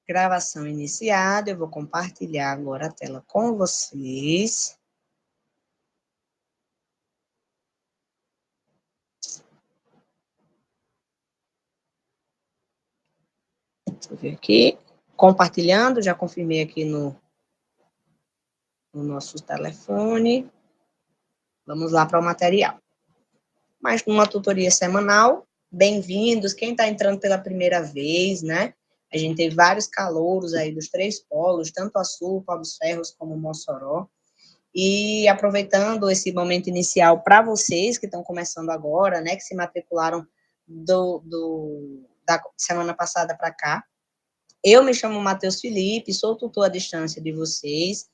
Gravação iniciada, eu vou compartilhar agora a tela com vocês. Deixa eu ver aqui. Compartilhando, já confirmei aqui no nosso telefone. Vamos lá para o material. Mais uma tutoria semanal. Bem-vindos, quem está entrando pela primeira vez, né? A gente tem vários calouros aí dos 3 polos, tanto Açu, Pau dos Ferros, como Mossoró. E aproveitando esse momento inicial para vocês que estão começando agora, né, que se matricularam da semana passada para cá, eu me chamo Matheus Felipe, sou tutor à distância de vocês,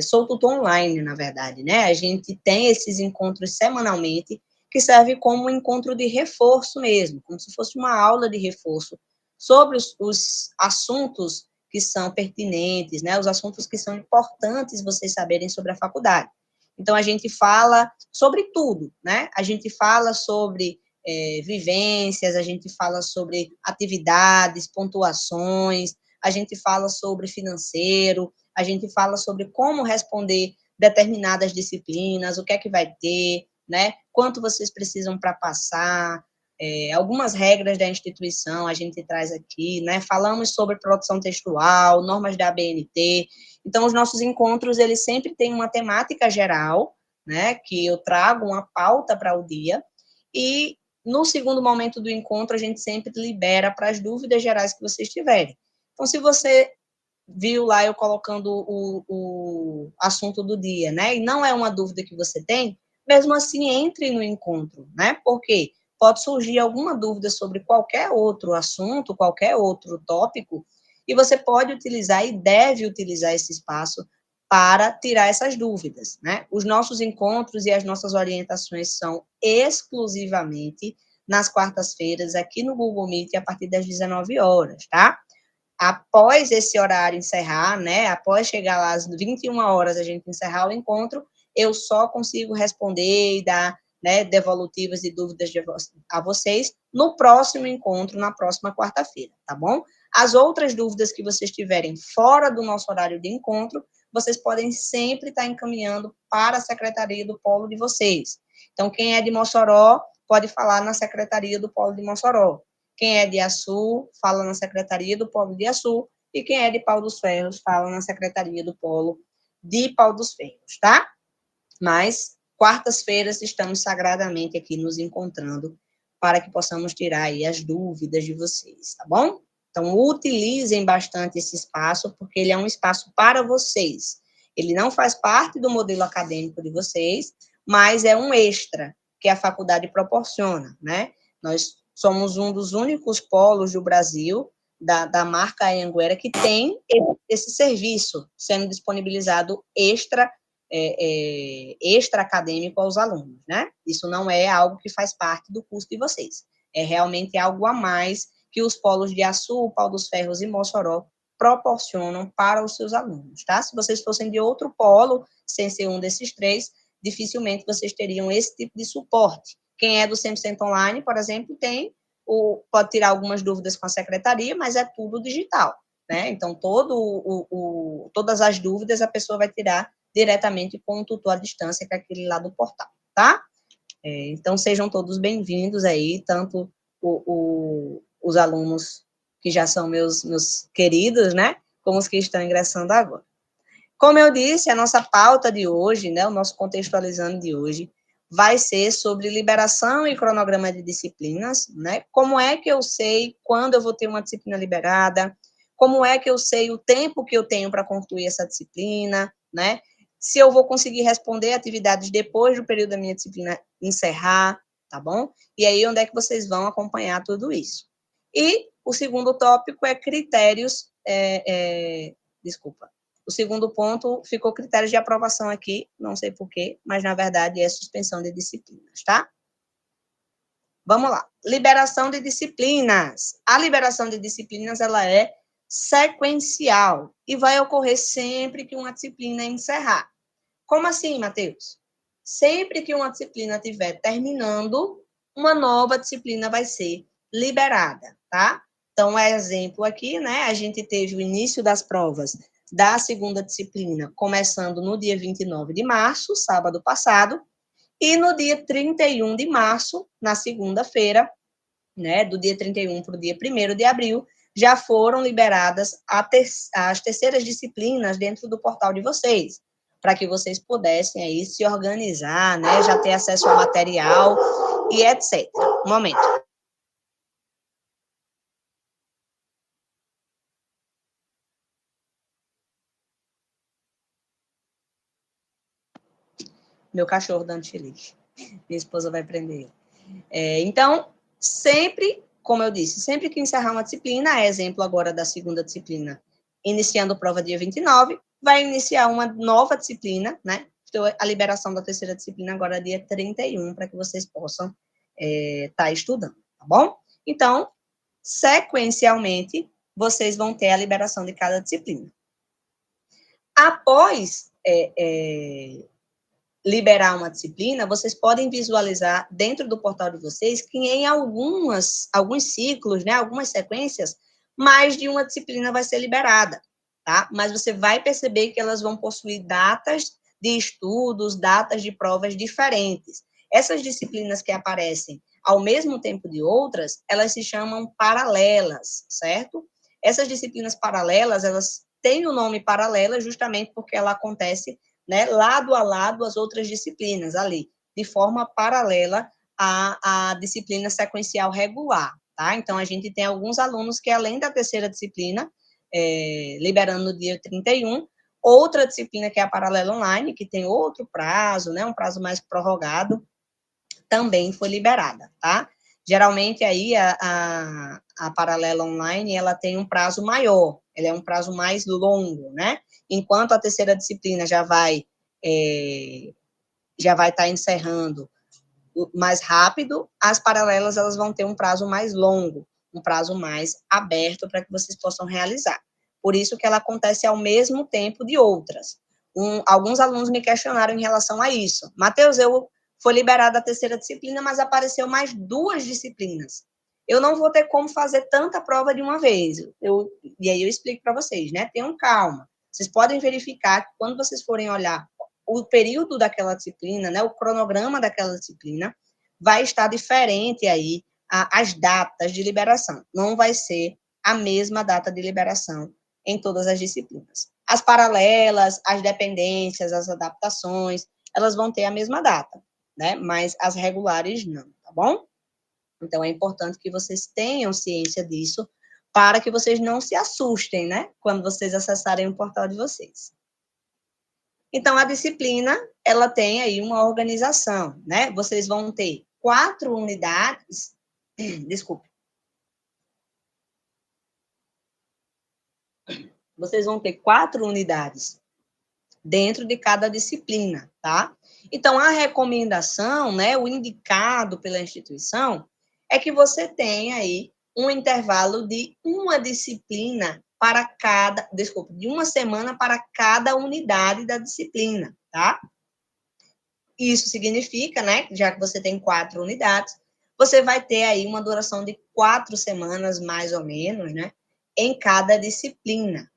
sou tutor online, na verdade, né? A gente tem esses encontros semanalmente, que serve como um encontro de reforço mesmo, como se fosse uma aula de reforço sobre os assuntos que são pertinentes, né? Os assuntos que são importantes vocês saberem sobre a faculdade. Então, a gente fala sobre tudo, né? A gente fala sobre vivências, a gente fala sobre atividades, pontuações, a gente fala sobre financeiro, a gente fala sobre como responder determinadas disciplinas, o que é que vai ter, né? Quanto vocês precisam para passar, algumas regras da instituição a gente traz aqui, né? Falamos sobre produção textual, normas da ABNT. Então, os nossos encontros, eles sempre têm uma temática geral, né? Que eu trago uma pauta para o dia, e no segundo momento do encontro, a gente sempre libera para as dúvidas gerais que vocês tiverem. Então, se você viu lá eu colocando o assunto do dia, né? E não é uma dúvida que você tem, mesmo assim, entre no encontro, né? Porque pode surgir alguma dúvida sobre qualquer outro assunto, qualquer outro tópico, e você pode utilizar e deve utilizar esse espaço para tirar essas dúvidas, né? Os nossos encontros e as nossas orientações são exclusivamente nas quartas-feiras, aqui no Google Meet, a partir das 19 horas, tá? Após esse horário encerrar, né, após chegar lá às 21 horas, a gente encerrar o encontro, eu só consigo responder e dar, né, devolutivas e dúvidas a vocês no próximo encontro, na próxima quarta-feira, tá bom? As outras dúvidas que vocês tiverem fora do nosso horário de encontro, vocês podem sempre estar encaminhando para a secretaria do polo de vocês. Então, quem é de Mossoró, pode falar na secretaria do polo de Mossoró. Quem é de Açu, fala na secretaria do polo de Açu, e quem é de Pau dos Ferros, fala na secretaria do polo de Pau dos Ferros, tá? Mas, quartas-feiras, estamos sagradamente aqui nos encontrando para que possamos tirar aí as dúvidas de vocês, tá bom? Então, utilizem bastante esse espaço, porque ele é um espaço para vocês. Ele não faz parte do modelo acadêmico de vocês, mas é um extra que a faculdade proporciona, né? Nós somos um dos únicos polos do Brasil, da marca Anhanguera, que tem esse serviço sendo disponibilizado extra acadêmico aos alunos, né? Isso não é algo que faz parte do curso de vocês. É realmente algo a mais que os polos de Açu, Pau dos Ferros e Mossoró proporcionam para os seus alunos, tá? Se vocês fossem de outro polo, sem ser um desses 3, dificilmente vocês teriam esse tipo de suporte. Quem é do 100% online, por exemplo, pode tirar algumas dúvidas com a secretaria, mas é tudo digital, né? Então, todas as dúvidas a pessoa vai tirar diretamente com o tutor à distância, que é aquele lá do portal, tá? Então, sejam todos bem-vindos aí, tanto os alunos que já são meus queridos, né? Como os que estão ingressando agora. Como eu disse, a nossa pauta de hoje, né? O nosso contextualizando de hoje, vai ser sobre liberação e cronograma de disciplinas, né? Como é que eu sei quando eu vou ter uma disciplina liberada? Como é que eu sei o tempo que eu tenho para concluir essa disciplina, né? Se eu vou conseguir responder atividades depois do período da minha disciplina encerrar, tá bom? E aí, onde é que vocês vão acompanhar tudo isso? E o segundo tópico é critérios, desculpa, o segundo ponto ficou critérios de aprovação aqui, não sei porquê, mas na verdade é suspensão de disciplinas, tá? Vamos lá. Liberação de disciplinas. A liberação de disciplinas, ela é sequencial e vai ocorrer sempre que uma disciplina encerrar. Como assim, Matheus? Sempre que uma disciplina estiver terminando, uma nova disciplina vai ser liberada, tá? Então, exemplo aqui, né? A gente teve o início das provas da segunda disciplina, começando no dia 29 de março, sábado passado, e no dia 31 de março, na segunda-feira, né, do dia 31 para o dia 1º de abril, já foram liberadas as terceiras disciplinas dentro do portal de vocês, para que vocês pudessem aí se organizar, né, já ter acesso ao material e etc. Um momento. Meu cachorro dando xilique. Minha esposa vai prender ele. Então, sempre, como eu disse, sempre que encerrar uma disciplina, exemplo agora da segunda disciplina, iniciando prova dia 29, vai iniciar uma nova disciplina, né? Então, a liberação da terceira disciplina agora é dia 31, para que vocês possam estar estudando, tá bom? Então, sequencialmente, vocês vão ter a liberação de cada disciplina. Após liberar uma disciplina, vocês podem visualizar dentro do portal de vocês que em alguns ciclos, né, algumas sequências, mais de uma disciplina vai ser liberada, tá? Mas você vai perceber que elas vão possuir datas de estudos, datas de provas diferentes. Essas disciplinas que aparecem ao mesmo tempo de outras, elas se chamam paralelas, certo? Essas disciplinas paralelas, elas têm o nome paralela justamente porque ela acontece, né, lado a lado as outras disciplinas ali, de forma paralela à disciplina sequencial regular, tá? Então, a gente tem alguns alunos que, além da terceira disciplina, liberando no dia 31, outra disciplina que é a paralela online, que tem outro prazo, né, um prazo mais prorrogado, também foi liberada, tá? Geralmente, aí, a paralela online, ela tem um prazo maior, ela é um prazo mais longo, né? Enquanto a terceira disciplina já vai estar encerrando mais rápido, as paralelas, elas vão ter um prazo mais longo, um prazo mais aberto para que vocês possam realizar. Por isso que ela acontece ao mesmo tempo de outras. Alguns alunos me questionaram em relação a isso. Matheus, foi liberada a terceira disciplina, mas apareceu mais 2 disciplinas. Eu não vou ter como fazer tanta prova de uma vez. E aí eu explico para vocês, né? Tenham calma. Vocês podem verificar que quando vocês forem olhar o período daquela disciplina, né, o cronograma daquela disciplina, vai estar diferente aí as datas de liberação. Não vai ser a mesma data de liberação em todas as disciplinas. As paralelas, as dependências, as adaptações, elas vão ter a mesma data, né? Mas as regulares não, tá bom? Então, é importante que vocês tenham ciência disso para que vocês não se assustem, né? Quando vocês acessarem o portal de vocês. Então, a disciplina, ela tem aí uma organização, né? Vocês vão ter 4 unidades, desculpe. Vocês vão ter 4 unidades dentro de cada disciplina, tá? Então, a recomendação, né, o indicado pela instituição, é que você tenha aí um intervalo de uma disciplina para cada, desculpe, de uma semana para cada unidade da disciplina, tá? Isso significa, né, já que você tem 4 unidades, você vai ter aí uma duração de 4 semanas, mais ou menos, né, em cada disciplina,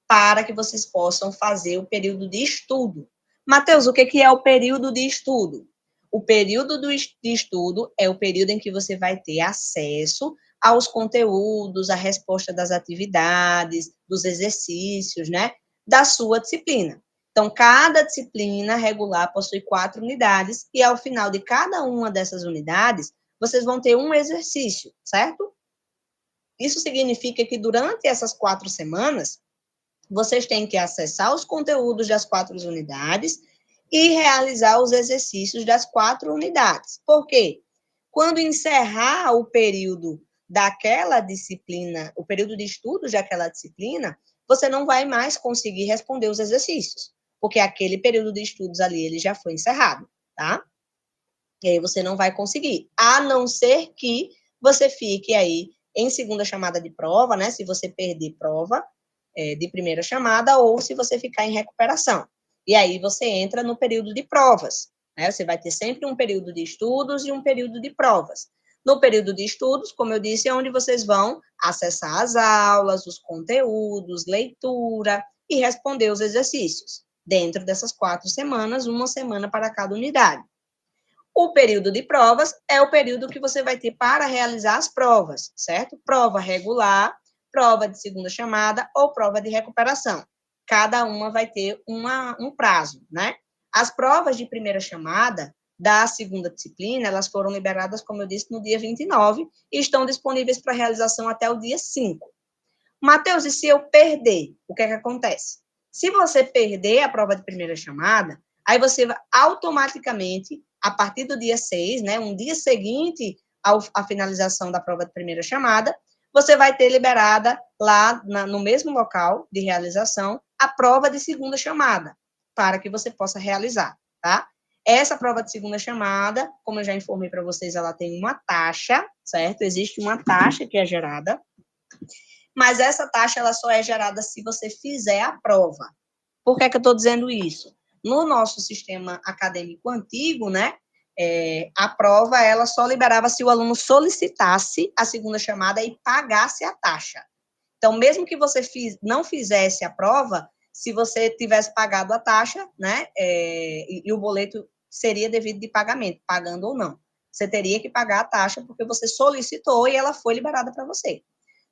para que vocês possam fazer o período de estudo. Matheus, o que é o período de estudo? O período de estudo é o período em que você vai ter acesso aos conteúdos, a resposta das atividades, dos exercícios, né, da sua disciplina. Então, cada disciplina regular possui 4 unidades e, ao final de cada uma dessas unidades, vocês vão ter um exercício, certo? Isso significa que, durante essas 4 semanas, vocês têm que acessar os conteúdos das 4 unidades e realizar os exercícios das 4 unidades. Por quê? Quando encerrar o período daquela disciplina, o período de estudos daquela disciplina, você não vai mais conseguir responder os exercícios, porque aquele período de estudos ali, ele já foi encerrado, tá? E aí você não vai conseguir, a não ser que você fique aí em segunda chamada de prova, né? Se você perder prova de primeira chamada, ou se você ficar em recuperação. E aí você entra no período de provas, né? Você vai ter sempre um período de estudos e um período de provas. No período de estudos, como eu disse, é onde vocês vão acessar as aulas, os conteúdos, leitura e responder os exercícios. Dentro dessas 4 semanas, uma semana para cada unidade. O período de provas é o período que você vai ter para realizar as provas, certo? Prova regular, prova de segunda chamada ou prova de recuperação. Cada uma vai ter um prazo, né? As provas de primeira chamada da segunda disciplina, elas foram liberadas, como eu disse, no dia 29 e estão disponíveis para realização até o dia 5. Matheus, e se eu perder, o que é que acontece? Se você perder a prova de primeira chamada, aí você vai automaticamente, a partir do dia 6, né, um dia seguinte à finalização da prova de primeira chamada, você vai ter liberada lá no mesmo local de realização a prova de segunda chamada, para que você possa realizar, tá? Essa prova de segunda chamada, como eu já informei para vocês, ela tem uma taxa, certo? Existe uma taxa que é gerada, mas essa taxa ela só é gerada se você fizer a prova. Por que é que eu estou dizendo isso? No nosso sistema acadêmico antigo, né, a prova ela só liberava se o aluno solicitasse a segunda chamada e pagasse a taxa. Então, mesmo que você não fizesse a prova, se você tivesse pagado a taxa, né, e o boleto seria devido de pagamento, pagando ou não. Você teria que pagar a taxa porque você solicitou e ela foi liberada para você.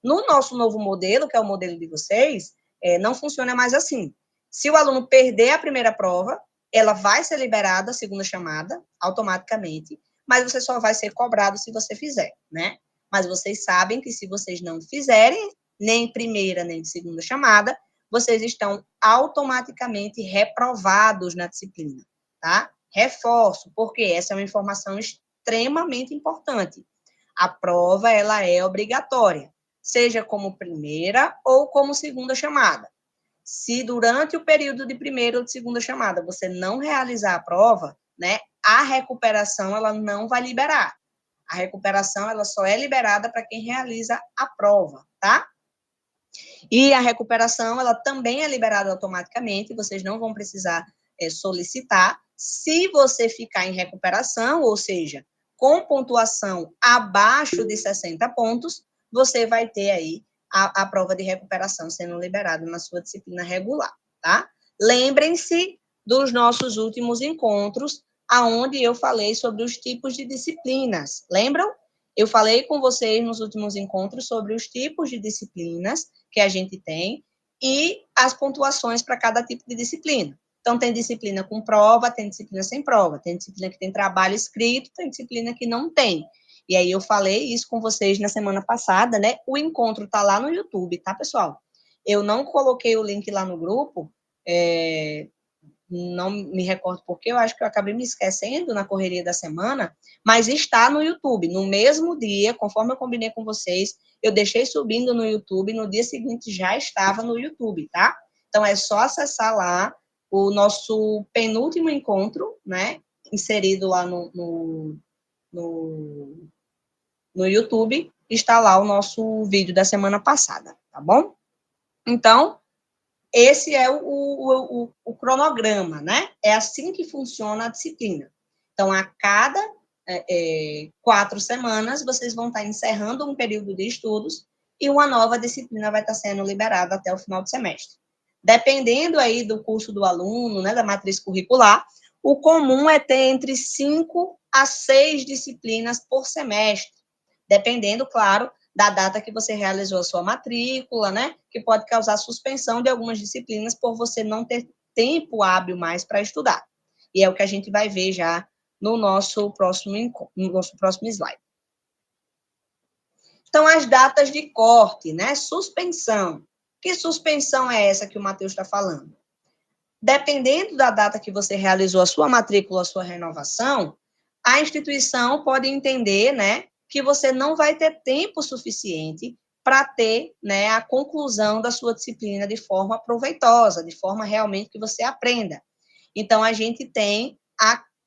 No nosso novo modelo, que é o modelo de vocês, não funciona mais assim. Se o aluno perder a primeira prova, ela vai ser liberada a segunda chamada, automaticamente, mas você só vai ser cobrado se você fizer, né? Mas vocês sabem que se vocês não fizerem, nem primeira, nem segunda chamada, vocês estão automaticamente reprovados na disciplina, tá? Reforço, porque essa é uma informação extremamente importante. A prova, ela é obrigatória, seja como primeira ou como segunda chamada. Se durante o período de primeira ou de segunda chamada você não realizar a prova, né, a recuperação ela não vai liberar. A recuperação ela só é liberada para quem realiza a prova, tá? E a recuperação ela também é liberada automaticamente, vocês não vão precisar solicitar. Se você ficar em recuperação, ou seja, com pontuação abaixo de 60 pontos, você vai ter aí a prova de recuperação sendo liberada na sua disciplina regular, tá? Lembrem-se dos nossos últimos encontros, aonde eu falei sobre os tipos de disciplinas. Lembram? Eu falei com vocês nos últimos encontros sobre os tipos de disciplinas que a gente tem e as pontuações para cada tipo de disciplina. Então, tem disciplina com prova, tem disciplina sem prova, tem disciplina que tem trabalho escrito, tem disciplina que não tem. E aí eu falei isso com vocês na semana passada, né? O encontro tá lá no YouTube, tá, pessoal? Eu não coloquei o link lá no grupo, não me recordo porque eu acho que eu acabei me esquecendo na correria da semana, mas está no YouTube. No mesmo dia, conforme eu combinei com vocês, eu deixei subindo no YouTube, no dia seguinte já estava no YouTube, tá? Então é só acessar lá o nosso penúltimo encontro, né? Inserido lá no YouTube, está lá o nosso vídeo da semana passada, tá bom? Então, esse é o cronograma, né? É assim que funciona a disciplina. Então, a cada 4 semanas, vocês vão estar encerrando um período de estudos e uma nova disciplina vai estar sendo liberada até o final do semestre. Dependendo aí do curso do aluno, né, da matriz curricular, o comum é ter entre 5 a 6 disciplinas por semestre, dependendo, claro, da data que você realizou a sua matrícula, né? Que pode causar suspensão de algumas disciplinas por você não ter tempo hábil mais para estudar. E é o que a gente vai ver já no nosso próximo slide. Então, as datas de corte, né? Suspensão. Que suspensão é essa que o Matheus está falando? Dependendo da data que você realizou a sua matrícula, a sua renovação, a instituição pode entender, né, que você não vai ter tempo suficiente para ter, né, a conclusão da sua disciplina de forma proveitosa, de forma realmente que você aprenda. Então, a gente tem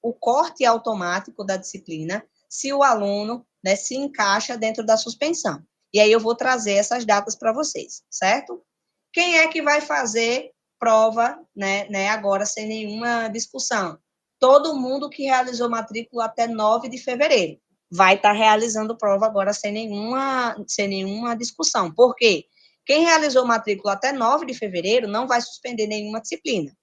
o corte automático da disciplina se o aluno, né, se encaixa dentro da suspensão. E aí eu vou trazer essas datas para vocês, certo? Quem é que vai fazer prova, né, agora sem nenhuma discussão? Todo mundo que realizou matrícula até 9 de fevereiro. vai estar realizando prova agora sem nenhuma discussão. Por quê? Quem realizou matrícula até 9 de fevereiro não vai suspender nenhuma disciplina.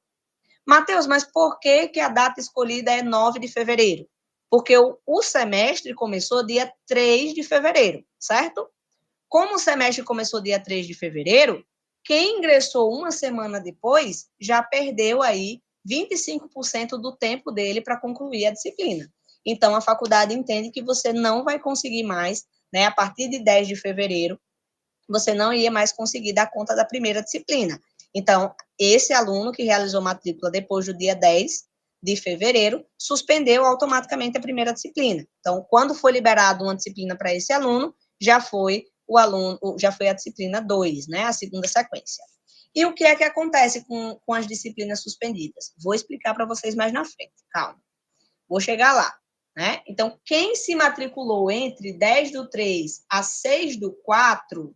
Matheus, mas por que, que a data escolhida é 9 de fevereiro? Porque o semestre começou dia 3 de fevereiro, certo? Como o semestre começou dia 3 de fevereiro, quem ingressou uma semana depois já perdeu aí 25% do tempo dele para concluir a disciplina. Então, a faculdade entende que você não vai conseguir mais, né, a partir de 10 de fevereiro, você não ia mais conseguir dar conta da primeira disciplina. Então, esse aluno que realizou matrícula depois do dia 10 de fevereiro, suspendeu automaticamente a primeira disciplina. Então, quando foi liberado uma disciplina para esse aluno, já foi a disciplina 2, né, a segunda sequência. E o que é que acontece com as disciplinas suspendidas? Vou explicar para vocês mais na frente, calma. Vou chegar lá, né? Então, quem se matriculou entre 10 do 3 a 6 do 4,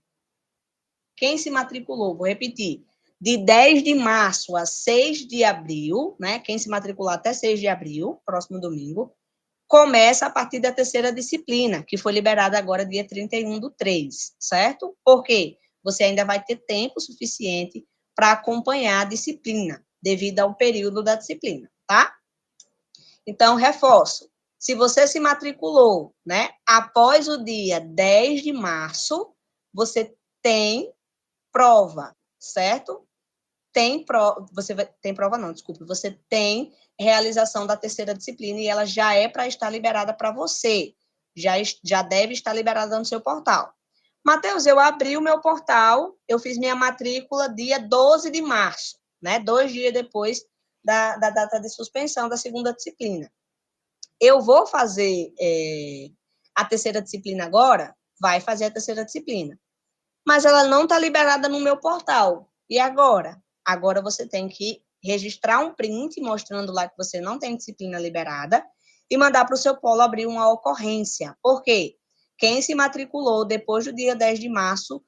quem se matriculou, vou repetir, de 10 de março a 6 de abril, né? Quem se matricular até 6 de abril, próximo domingo, começa a partir da terceira disciplina, que foi liberada agora dia 31 do 3, certo? Por quê? Você ainda vai ter tempo suficiente para acompanhar a disciplina, devido ao período da disciplina, tá? Então, reforço. Se você se matriculou, né, após o dia 10 de março, você tem prova, certo? Tem prova não, desculpe, você tem realização da terceira disciplina e ela já é para estar liberada para você, já deve estar liberada no seu portal. Matheus, eu abri o meu portal, eu fiz minha matrícula dia 12 de março, né, 2 dias depois da data de suspensão da segunda disciplina. Eu vou fazer a terceira disciplina agora? Vai fazer a terceira disciplina. Mas ela não está liberada no meu portal. E agora? Agora você tem que registrar um print mostrando lá que você não tem disciplina liberada e mandar para o seu polo abrir uma ocorrência. Por quê? Quem se matriculou depois do dia 10 de março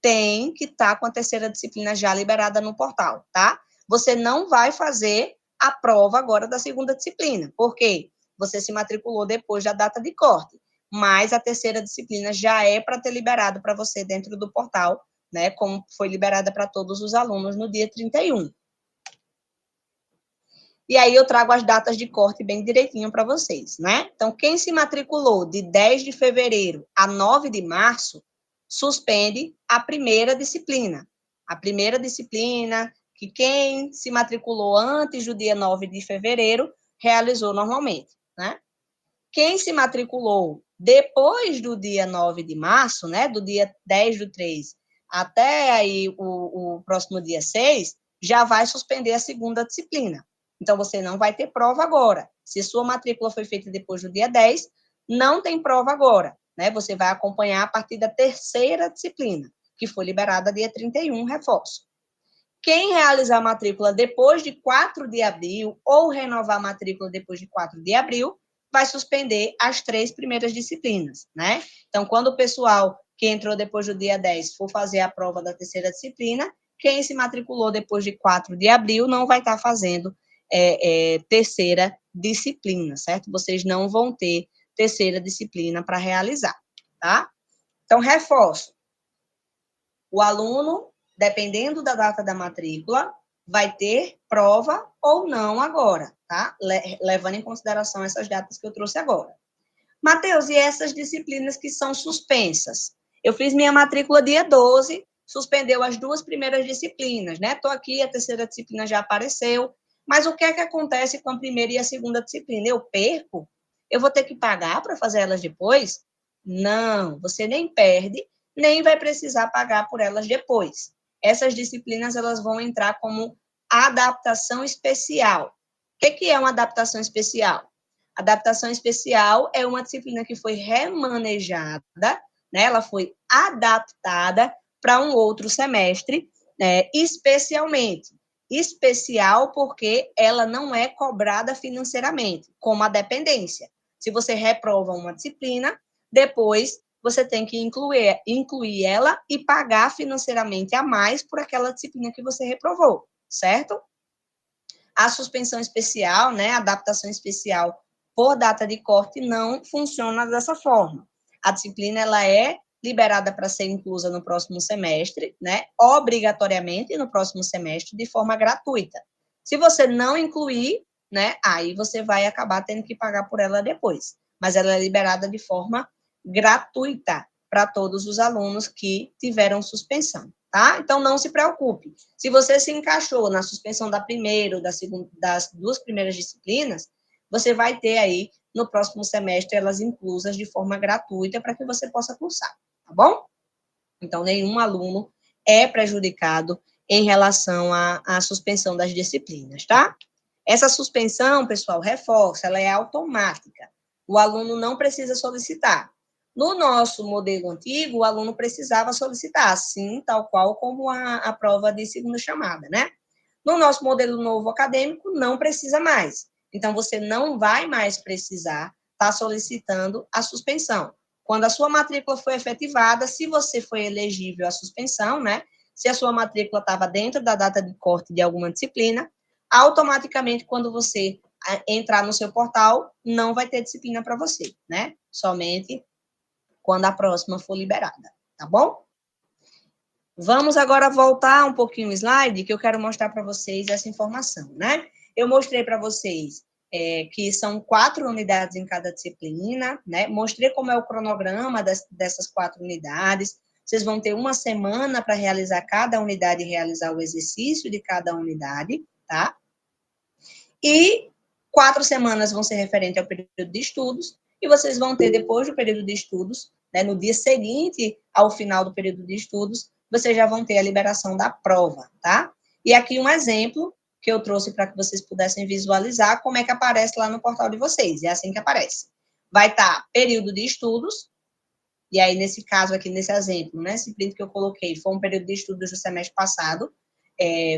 tem que estar com a terceira disciplina já liberada no portal, tá? Você não vai fazer a prova agora da segunda disciplina. Por quê? Você se matriculou depois da data de corte, mas a terceira disciplina já é para ter liberado para você dentro do portal, né? Como foi liberada para todos os alunos no dia 31. E aí eu trago as datas de corte bem direitinho para vocês, né? Então, quem se matriculou de 10 de fevereiro a 9 de março, suspende a primeira disciplina. A primeira disciplina que quem se matriculou antes do dia 9 de fevereiro realizou normalmente, né? Quem se matriculou depois do dia 9 de março, né, do dia 10 do 3 até aí o próximo dia 6, já vai suspender a segunda disciplina. Então, você não vai ter prova agora. Se sua matrícula foi feita depois do dia 10, não tem prova agora, né? Você vai acompanhar a partir da terceira disciplina, que foi liberada dia 31, reforço. Quem realizar a matrícula depois de 4 de abril ou renovar a matrícula depois de 4 de abril, vai suspender as 3 primeiras disciplinas, né? Então, quando o pessoal que entrou depois do dia 10 for fazer a prova da terceira disciplina, quem se matriculou depois de 4 de abril não vai estar fazendo terceira disciplina, certo? Vocês não vão ter terceira disciplina para realizar, tá? Então, reforço. O aluno, dependendo da data da matrícula, vai ter prova ou não agora, tá? Levando em consideração essas datas que eu trouxe agora. Matheus, e essas disciplinas que são suspensas? Eu fiz minha matrícula dia 12, suspendeu as 2 primeiras disciplinas, né? Estou aqui, a terceira disciplina já apareceu, mas o que é que acontece com a primeira e a segunda disciplina? Eu perco? Eu vou ter que pagar para fazer elas depois? Não, você nem perde, nem vai precisar pagar por elas depois. Essas disciplinas, elas vão entrar como adaptação especial. O que é uma adaptação especial? Adaptação especial é uma disciplina que foi remanejada, né? Ela foi adaptada para um outro semestre, né? Especialmente. Especial porque ela não é cobrada financeiramente, como a dependência. Se você reprova uma disciplina, depois você tem que incluir ela e pagar financeiramente a mais por aquela disciplina que você reprovou, certo? A suspensão especial, né, a adaptação especial por data de corte, não funciona dessa forma. A disciplina, ela é liberada para ser inclusa no próximo semestre, né? Obrigatoriamente no próximo semestre, de forma gratuita. Se você não incluir, né, aí você vai acabar tendo que pagar por ela depois. Mas ela é liberada de forma gratuita para todos os alunos que tiveram suspensão, tá? Então, não se preocupe. Se você se encaixou na suspensão da primeira ou da segunda, das duas primeiras disciplinas, você vai ter aí, no próximo semestre, elas inclusas de forma gratuita para que você possa cursar, tá bom? Então, nenhum aluno é prejudicado em relação à suspensão das disciplinas, tá? Essa suspensão, pessoal, reforça, ela é automática. O aluno não precisa solicitar. No nosso modelo antigo, o aluno precisava solicitar, assim, tal qual como a prova de segunda chamada, né? No nosso modelo novo acadêmico, não precisa mais. Então, você não vai mais precisar estar solicitando a suspensão. Quando a sua matrícula foi efetivada, se você foi elegível à suspensão, né? Se a sua matrícula estava dentro da data de corte de alguma disciplina, automaticamente, quando você entrar no seu portal, não vai ter disciplina para você, né? Somente quando a próxima for liberada, tá bom? Vamos agora voltar um pouquinho o slide, que eu quero mostrar para vocês essa informação, né? Eu mostrei para vocês que são 4 unidades em cada disciplina, né? Mostrei como é o cronograma dessas 4 unidades. Vocês vão ter uma semana para realizar cada unidade e realizar o exercício de cada unidade, tá? E 4 semanas vão ser referente ao período de estudos, e vocês vão ter, depois do período de estudos, né, no dia seguinte ao final do período de estudos, vocês já vão ter a liberação da prova, tá? E aqui um exemplo que eu trouxe para que vocês pudessem visualizar como é que aparece lá no portal de vocês. É assim que aparece. Vai estar período de estudos, e aí, nesse caso aqui, nesse exemplo, né, esse print que eu coloquei, foi um período de estudos do semestre passado,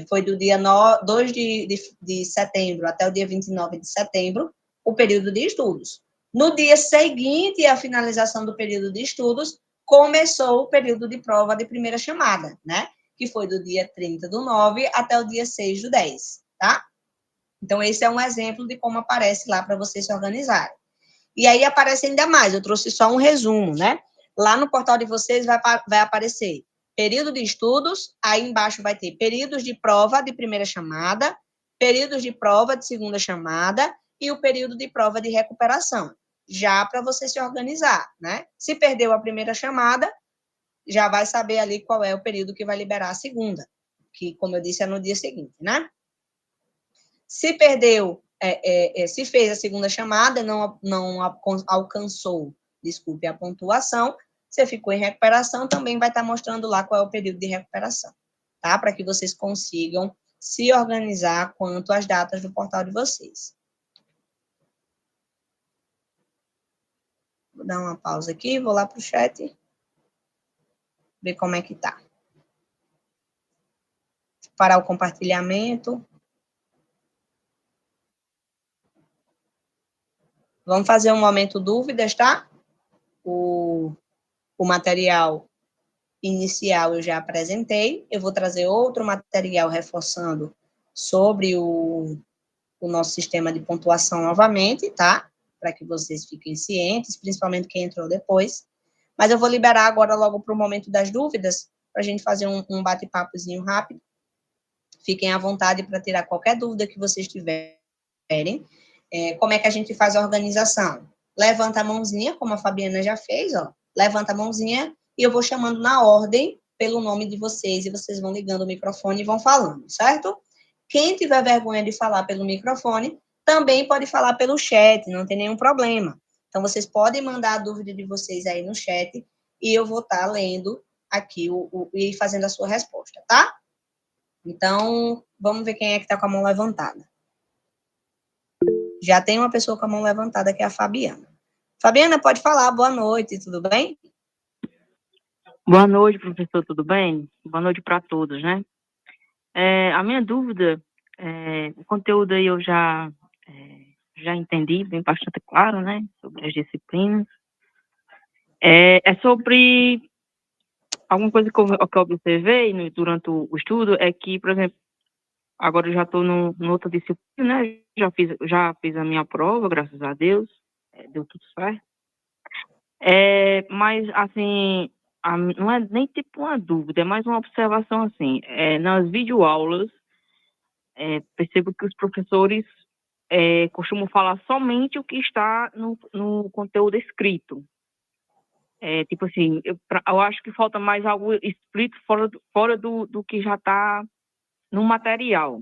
foi do dia 2 de setembro até o dia 29 de setembro, o período de estudos. No dia seguinte à finalização do período de estudos, começou o período de prova de primeira chamada, né? Que foi do dia 30 do 9 até o dia 6 do 10, tá? Então, esse é um exemplo de como aparece lá para vocês se organizarem. E aí aparece ainda mais, eu trouxe só um resumo, né? Lá no portal de vocês vai aparecer período de estudos, aí embaixo vai ter períodos de prova de primeira chamada, períodos de prova de segunda chamada e o período de prova de recuperação, já para você se organizar, né? Se perdeu a primeira chamada, já vai saber ali qual é o período que vai liberar a segunda, que, como eu disse, é no dia seguinte, né? Se perdeu, se fez a segunda chamada, não alcançou, desculpe, a pontuação, você ficou em recuperação, também vai estar mostrando lá qual é o período de recuperação, tá? Para que vocês consigam se organizar quanto às datas do portal de vocês. Vou dar uma pausa aqui, vou lá para o chat, ver como é que tá. Parar o compartilhamento. Vamos fazer um momento dúvidas, tá? O material inicial eu já apresentei, eu vou trazer outro material reforçando sobre o nosso sistema de pontuação novamente, tá? Para que vocês fiquem cientes, principalmente quem entrou depois. Mas eu vou liberar agora logo para o momento das dúvidas, para a gente fazer um bate-papozinho rápido. Fiquem à vontade para tirar qualquer dúvida que vocês tiverem. Como é que a gente faz a organização? Levanta a mãozinha, como a Fabiana já fez, ó. Levanta a mãozinha e eu vou chamando na ordem pelo nome de vocês e vocês vão ligando o microfone e vão falando, certo? Quem tiver vergonha de falar pelo microfone, também pode falar pelo chat, não tem nenhum problema. Então, vocês podem mandar a dúvida de vocês aí no chat e eu vou estar lendo aqui e fazendo a sua resposta, tá? Então, vamos ver quem é que está com a mão levantada. Já tem uma pessoa com a mão levantada, que é a Fabiana. Fabiana, pode falar. Boa noite, tudo bem? Boa noite, professor, tudo bem? Boa noite para todos, né? A minha dúvida, o conteúdo aí eu já entendi bem bastante claro, né? Sobre as disciplinas. É sobre alguma coisa que eu observei durante o estudo, é que, por exemplo, Agora eu já estou em outra disciplina, né? Já fiz a minha prova, graças a Deus, deu tudo certo. Mas, assim, não é nem tipo uma dúvida, é mais uma observação, assim. Nas videoaulas, percebo que os professores costumam falar somente o que está no conteúdo escrito. Tipo assim, eu acho que falta mais algo escrito fora do que já está no material.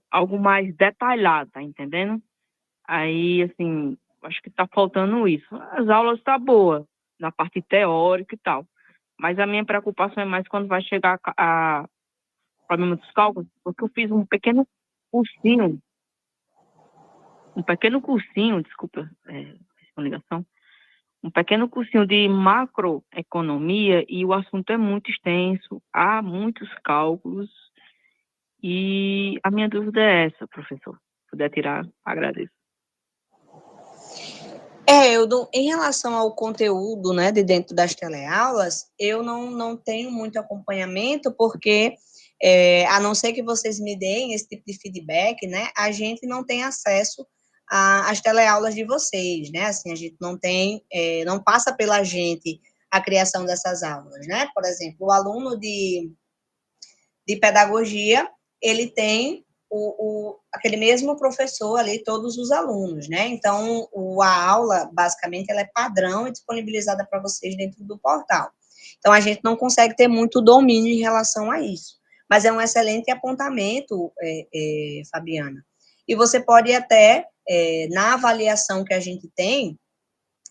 Algo mais detalhado, tá entendendo? Aí, assim, acho que tá faltando isso. As aulas tá boa, na parte teórica e tal. Mas a minha preocupação é mais quando vai chegar a problema dos cálculos, porque eu fiz desculpa, a ligação, um pequeno cursinho de macroeconomia e o assunto é muito extenso, há muitos cálculos e a minha dúvida é essa, professor. Se puder tirar, agradeço. Em relação ao conteúdo, né, de dentro das teleaulas, eu não tenho muito acompanhamento, porque, a não ser que vocês me deem esse tipo de feedback, né, a gente não tem acesso às teleaulas de vocês, né, assim, a gente não tem, não passa pela gente a criação dessas aulas, né, por exemplo, o aluno de pedagogia, ele tem aquele mesmo professor ali, todos os alunos, né? Então, a aula, basicamente, ela é padrão e disponibilizada para vocês dentro do portal. Então, a gente não consegue ter muito domínio em relação a isso. Mas é um excelente apontamento, Fabiana. E você pode até, na avaliação que a gente tem,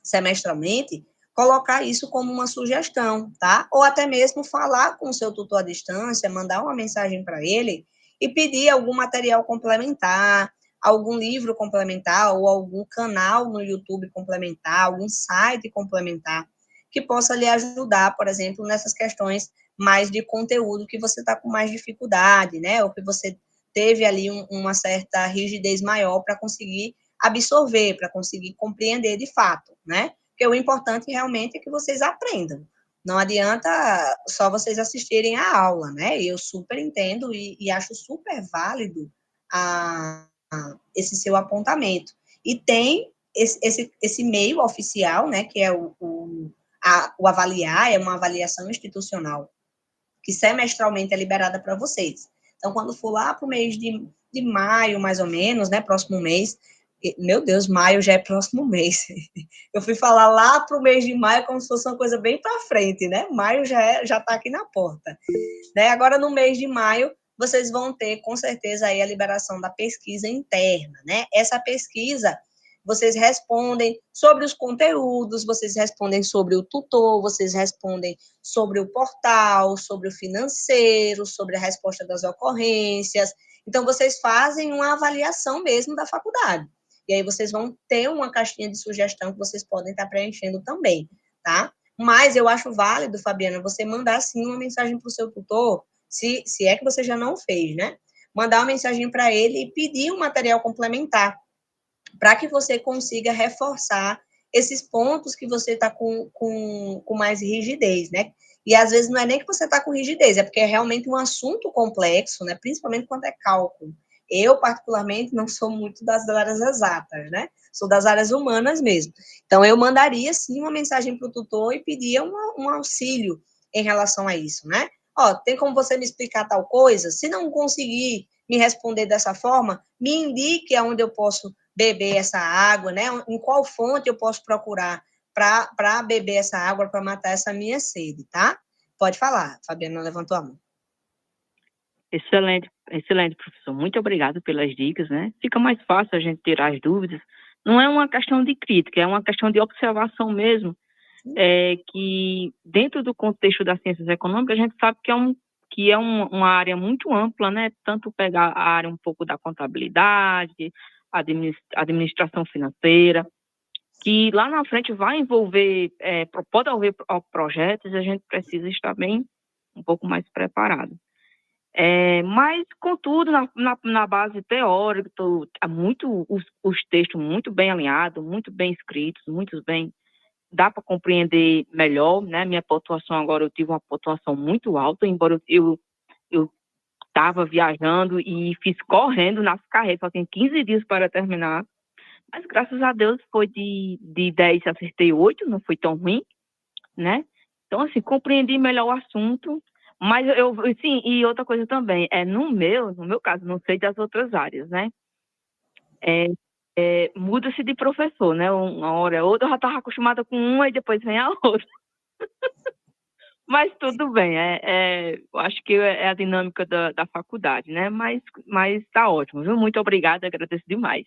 semestralmente, colocar isso como uma sugestão, tá? Ou até mesmo falar com o seu tutor à distância, mandar uma mensagem para ele e pedir algum material complementar, algum livro complementar ou algum canal no YouTube complementar, algum site complementar que possa lhe ajudar, por exemplo, nessas questões mais de conteúdo que você está com mais dificuldade, né? Ou que você teve ali uma certa rigidez maior para conseguir absorver, para conseguir compreender de fato, né? Porque o importante realmente é que vocês aprendam. Não adianta só vocês assistirem a aula, né? Eu super entendo e acho super válido esse seu apontamento. E tem esse meio oficial, né? Que é o avaliar, é uma avaliação institucional que semestralmente é liberada para vocês. Então, quando for lá para o mês de maio, mais ou menos, né, próximo mês, meu Deus, maio já é próximo mês. Eu fui falar lá para o mês de maio como se fosse uma coisa bem para frente, né? Maio já está aqui na porta. Né? Agora, no mês de maio, vocês vão ter, com certeza, aí a liberação da pesquisa interna, né? Essa pesquisa, vocês respondem sobre os conteúdos, vocês respondem sobre o tutor, vocês respondem sobre o portal, sobre o financeiro, sobre a resposta das ocorrências. Então, vocês fazem uma avaliação mesmo da faculdade. E aí, vocês vão ter uma caixinha de sugestão que vocês podem estar preenchendo também, tá? Mas eu acho válido, Fabiana, você mandar sim uma mensagem para o seu tutor, se é que você já não fez, né? Mandar uma mensagem para ele e pedir um material complementar, para que você consiga reforçar esses pontos que você está com mais rigidez, né? E às vezes não é nem que você está com rigidez, é porque é realmente um assunto complexo, né? Principalmente quando é cálculo. Eu, particularmente, não sou muito das áreas exatas, né? Sou das áreas humanas mesmo. Então, eu mandaria, sim, uma mensagem para o tutor e pedia um auxílio em relação a isso, né? Ó, tem como você me explicar tal coisa? Se não conseguir me responder dessa forma, me indique aonde eu posso beber essa água, né? Em qual fonte eu posso procurar para beber essa água, para matar essa minha sede, tá? Pode falar, Fabiana levantou a mão. Excelente, excelente, professor. Muito obrigado pelas dicas, né? Fica mais fácil a gente tirar as dúvidas. Não é uma questão de crítica, é uma questão de observação mesmo, que dentro do contexto das ciências econômicas, a gente sabe que é uma área muito ampla, né? Tanto pegar a área um pouco da contabilidade, administração financeira, que lá na frente vai envolver, pode haver projetos e a gente precisa estar bem, um pouco mais preparado. Mas, contudo, na base teórica, os textos muito bem alinhados, muito bem escritos, muito bem, dá para compreender melhor, né? Minha pontuação agora, eu tive uma pontuação muito alta, embora eu estava viajando e fiz correndo nas carreiras, só tem 15 dias para terminar. Mas, graças a Deus, foi de 10, acertei 8, não foi tão ruim, né? Então, assim, compreendi melhor o assunto. Mas, sim, e outra coisa também, no meu caso, não sei das outras áreas, né? Muda-se de professor, né? Uma hora ou outra eu já estava acostumada com uma e depois vem a outra. Mas tudo bem, eu acho que é a dinâmica da faculdade, né? Mas tá ótimo, viu? Muito obrigada, agradeço demais.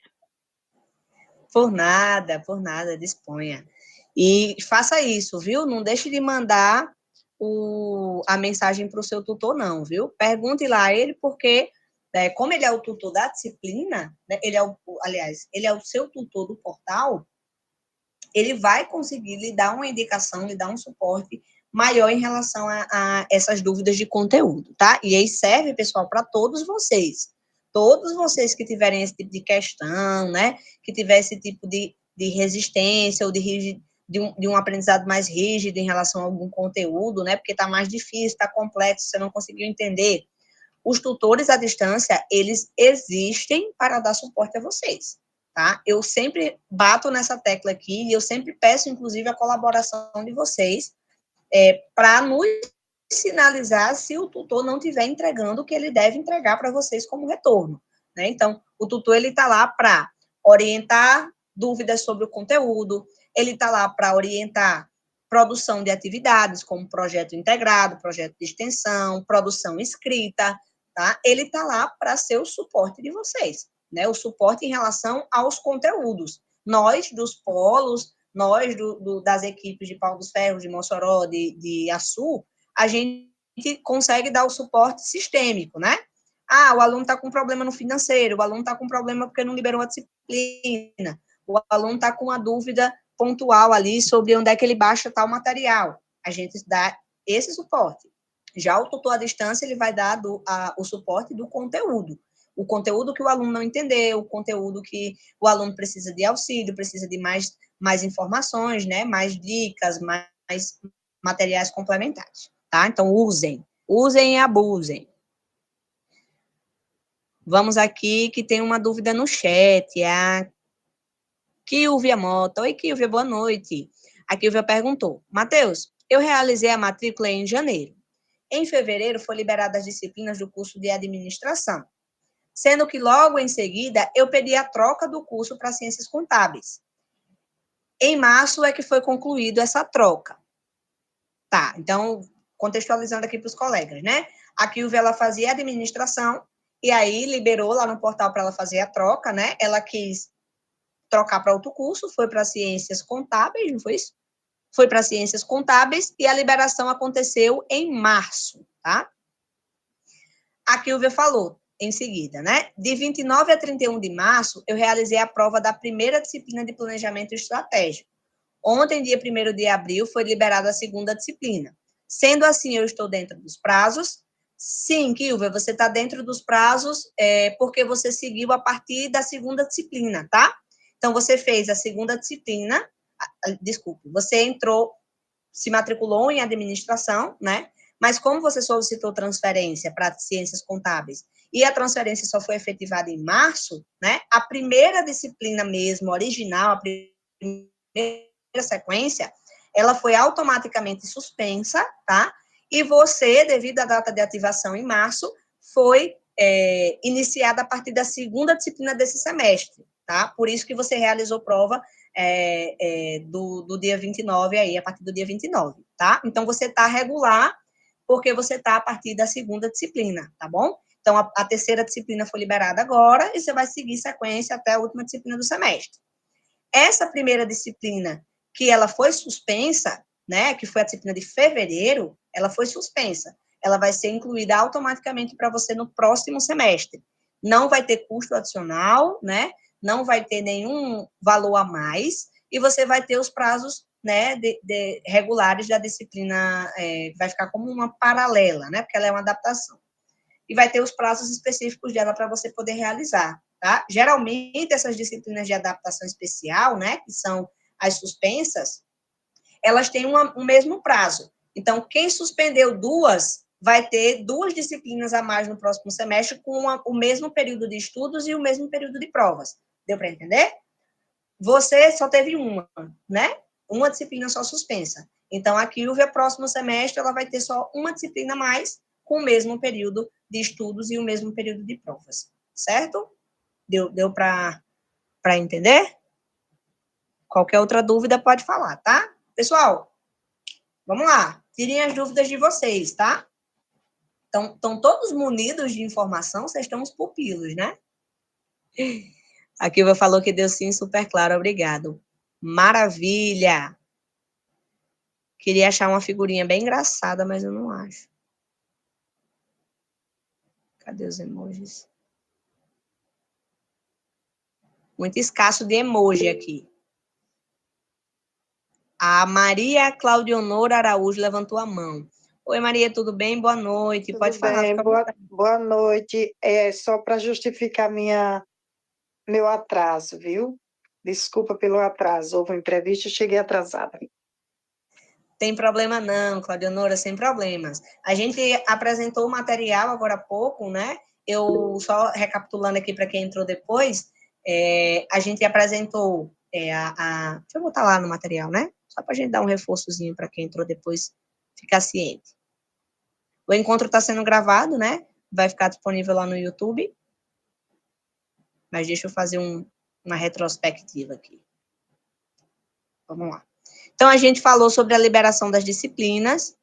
Por nada, disponha. E faça isso, viu? Não deixe de mandar a mensagem para o seu tutor, não, viu? Pergunte lá a ele, porque, como ele é o tutor da disciplina, né, ele é o seu tutor do portal, ele vai conseguir lhe dar uma indicação, lhe dar um suporte maior em relação a essas dúvidas de conteúdo, tá? E aí serve, pessoal, para todos vocês. Todos vocês que tiverem esse tipo de questão, né? Que tiver esse tipo de resistência ou de um aprendizado mais rígido em relação a algum conteúdo, né? Porque está mais difícil, está complexo, você não conseguiu entender. Os tutores à distância, eles existem para dar suporte a vocês, tá? Eu sempre bato nessa tecla aqui e eu sempre peço, inclusive, a colaboração de vocês para nos sinalizar se o tutor não estiver entregando o que ele deve entregar para vocês como retorno, né? Então, o tutor, ele está lá para orientar dúvidas sobre o conteúdo, ele está lá para orientar produção de atividades, como projeto integrado, projeto de extensão, produção escrita, tá? Ele está lá para ser o suporte de vocês, né? O suporte em relação aos conteúdos. Nós, dos polos, nós, das equipes de Pau dos Ferros, de Mossoró, de Açu, a gente consegue dar o suporte sistêmico, né? Ah, o aluno está com problema no financeiro, o aluno está com problema porque não liberou a disciplina, o aluno está com uma dúvida pontual ali sobre onde é que ele baixa tal material. A gente dá esse suporte. Já o tutor à distância, ele vai dar o suporte do conteúdo. O conteúdo que o aluno não entendeu, o conteúdo que o aluno precisa de auxílio, precisa de mais informações, né? Mais dicas, mais materiais complementares, tá? Então, usem e abusem. Vamos aqui, que tem uma dúvida no chat, é a Kilvia Mota. Oi, Kilvia, boa noite. A Kilvia perguntou, Matheus, eu realizei a matrícula em janeiro. Em fevereiro, foi liberada as disciplinas do curso de administração, sendo que logo em seguida eu pedi a troca do curso para ciências contábeis. Em março é que foi concluído essa troca. Tá, então, contextualizando aqui para os colegas, né? A Kilvia, ela fazia administração, e aí liberou lá no portal para ela fazer a troca, né? Ela quis trocar para outro curso, foi para ciências contábeis, não foi isso? Foi para ciências contábeis, e a liberação aconteceu em março, tá? A Kilvia falou em seguida, né? De 29 a 31 de março, eu realizei a prova da primeira disciplina de planejamento estratégico. Ontem, dia 1º de abril, foi liberada a segunda disciplina. Sendo assim, eu estou dentro dos prazos? Sim, Kilvia, você está dentro dos prazos porque você seguiu a partir da segunda disciplina, tá? Então, você fez a segunda disciplina, desculpe, você entrou, se matriculou em administração, né? Mas como você solicitou transferência para ciências contábeis e a transferência só foi efetivada em março, né? A primeira disciplina mesmo, original, a primeira sequência, ela foi automaticamente suspensa, tá? E você, devido à data de ativação em março, foi iniciada a partir da segunda disciplina desse semestre, tá? Por isso que você realizou prova do dia 29 aí, a partir do dia 29, tá? Então, você está regular porque você está a partir da segunda disciplina, tá bom? Então, a terceira disciplina foi liberada agora e você vai seguir sequência até a última disciplina do semestre. Essa primeira disciplina, que ela foi suspensa, né, que foi a disciplina de fevereiro, ela foi suspensa. Ela vai ser incluída automaticamente para você no próximo semestre. Não vai ter custo adicional, né? Não vai ter nenhum valor a mais, e você vai ter os prazos, né, regulares da disciplina, vai ficar como uma paralela, né, porque ela é uma adaptação. E vai ter os prazos específicos dela para você poder realizar, tá? Geralmente, essas disciplinas de adaptação especial, né, que são as suspensas, elas têm um mesmo prazo. Então, quem suspendeu duas, vai ter 2 disciplinas a mais no próximo semestre com o mesmo período de estudos e o mesmo período de provas. Deu para entender? Você só teve uma, né? Uma disciplina só suspensa. Então, a Kilvia, próximo semestre, ela vai ter só uma disciplina a mais com o mesmo período de estudos e o mesmo período de provas. Certo? Deu para entender? Qualquer outra dúvida pode falar, tá? Pessoal, vamos lá. Tirem as dúvidas de vocês, tá? Estão todos munidos de informação, vocês estão os pupilos, né? A Kilva falou que deu sim, super claro, obrigado. Maravilha! Queria achar uma figurinha bem engraçada, mas eu não acho. Cadê os emojis? Muito escasso de emoji aqui. A Maria Claudionora Araújo levantou a mão. Oi, Maria, tudo bem? Boa noite. Tudo Pode falar, bem, fica à vontade. boa noite. É só para justificar meu atraso, viu? Desculpa pelo atraso. Houve um imprevisto e cheguei atrasada. Tem problema não, Claudionora, sem problemas. A gente apresentou o material agora há pouco, né? Eu só recapitulando aqui para quem entrou depois, a gente apresentou deixa eu botar lá no material, né? Só para a gente dar um reforçozinho para quem entrou depois ficar ciente. O encontro está sendo gravado, né? Vai ficar disponível lá no YouTube. Mas deixa eu fazer uma retrospectiva aqui. Vamos lá. Então, a gente falou sobre a liberação das disciplinas,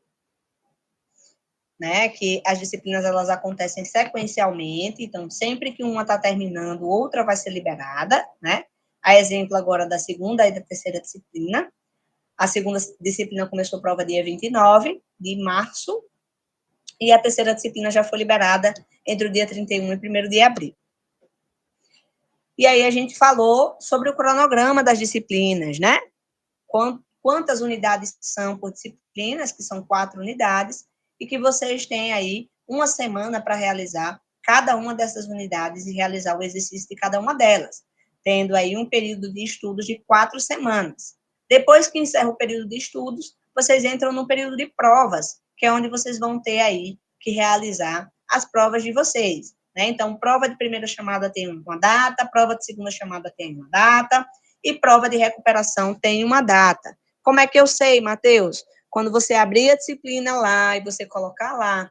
né, que as disciplinas elas acontecem sequencialmente, então sempre que uma está terminando, outra vai ser liberada, né? A exemplo agora da segunda e da terceira disciplina. A segunda disciplina começou a prova dia 29 de março, e a terceira disciplina já foi liberada entre o dia 31 e 1º de abril. E aí a gente falou sobre o cronograma das disciplinas, né? Quantas unidades são por disciplinas, que são 4 unidades, e que vocês têm aí uma semana para realizar cada uma dessas unidades e realizar o exercício de cada uma delas, tendo aí um período de estudos de 4 semanas. Depois que encerra o período de estudos, vocês entram no período de provas, que é onde vocês vão ter aí que realizar as provas de vocês, né? Então, prova de primeira chamada tem uma data, prova de segunda chamada tem uma data, e prova de recuperação tem uma data. Como é que eu sei, Matheus? Quando você abrir a disciplina lá e você colocar lá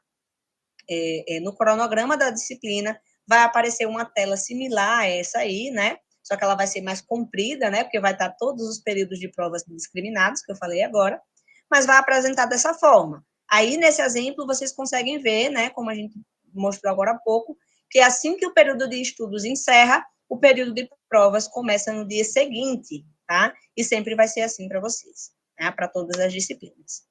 no cronograma da disciplina, vai aparecer uma tela similar a essa aí, né? Só que ela vai ser mais comprida, né? Porque vai estar todos os períodos de provas discriminados, que eu falei agora, mas vai apresentar dessa forma. Aí, nesse exemplo, vocês conseguem ver, né? Como a gente mostrou agora há pouco, que assim que o período de estudos encerra, o período de provas começa no dia seguinte, tá? E sempre vai ser assim para vocês, né? Para todas as disciplinas.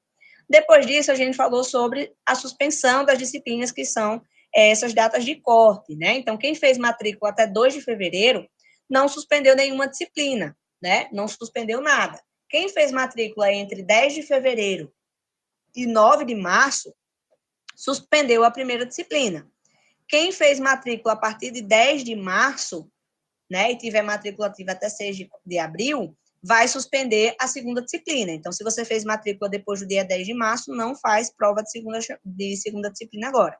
Depois disso, a gente falou sobre a suspensão das disciplinas que são essas datas de corte, né? Então, quem fez matrícula até 2 de fevereiro não suspendeu nenhuma disciplina, né? Não suspendeu nada. Quem fez matrícula entre 10 de fevereiro e 9 de março suspendeu a primeira disciplina. Quem fez matrícula a partir de 10 de março, né, e tiver matrícula ativa até 6 de abril, vai suspender a segunda disciplina. Então, se você fez matrícula depois do dia 10 de março, não faz prova de segunda disciplina agora.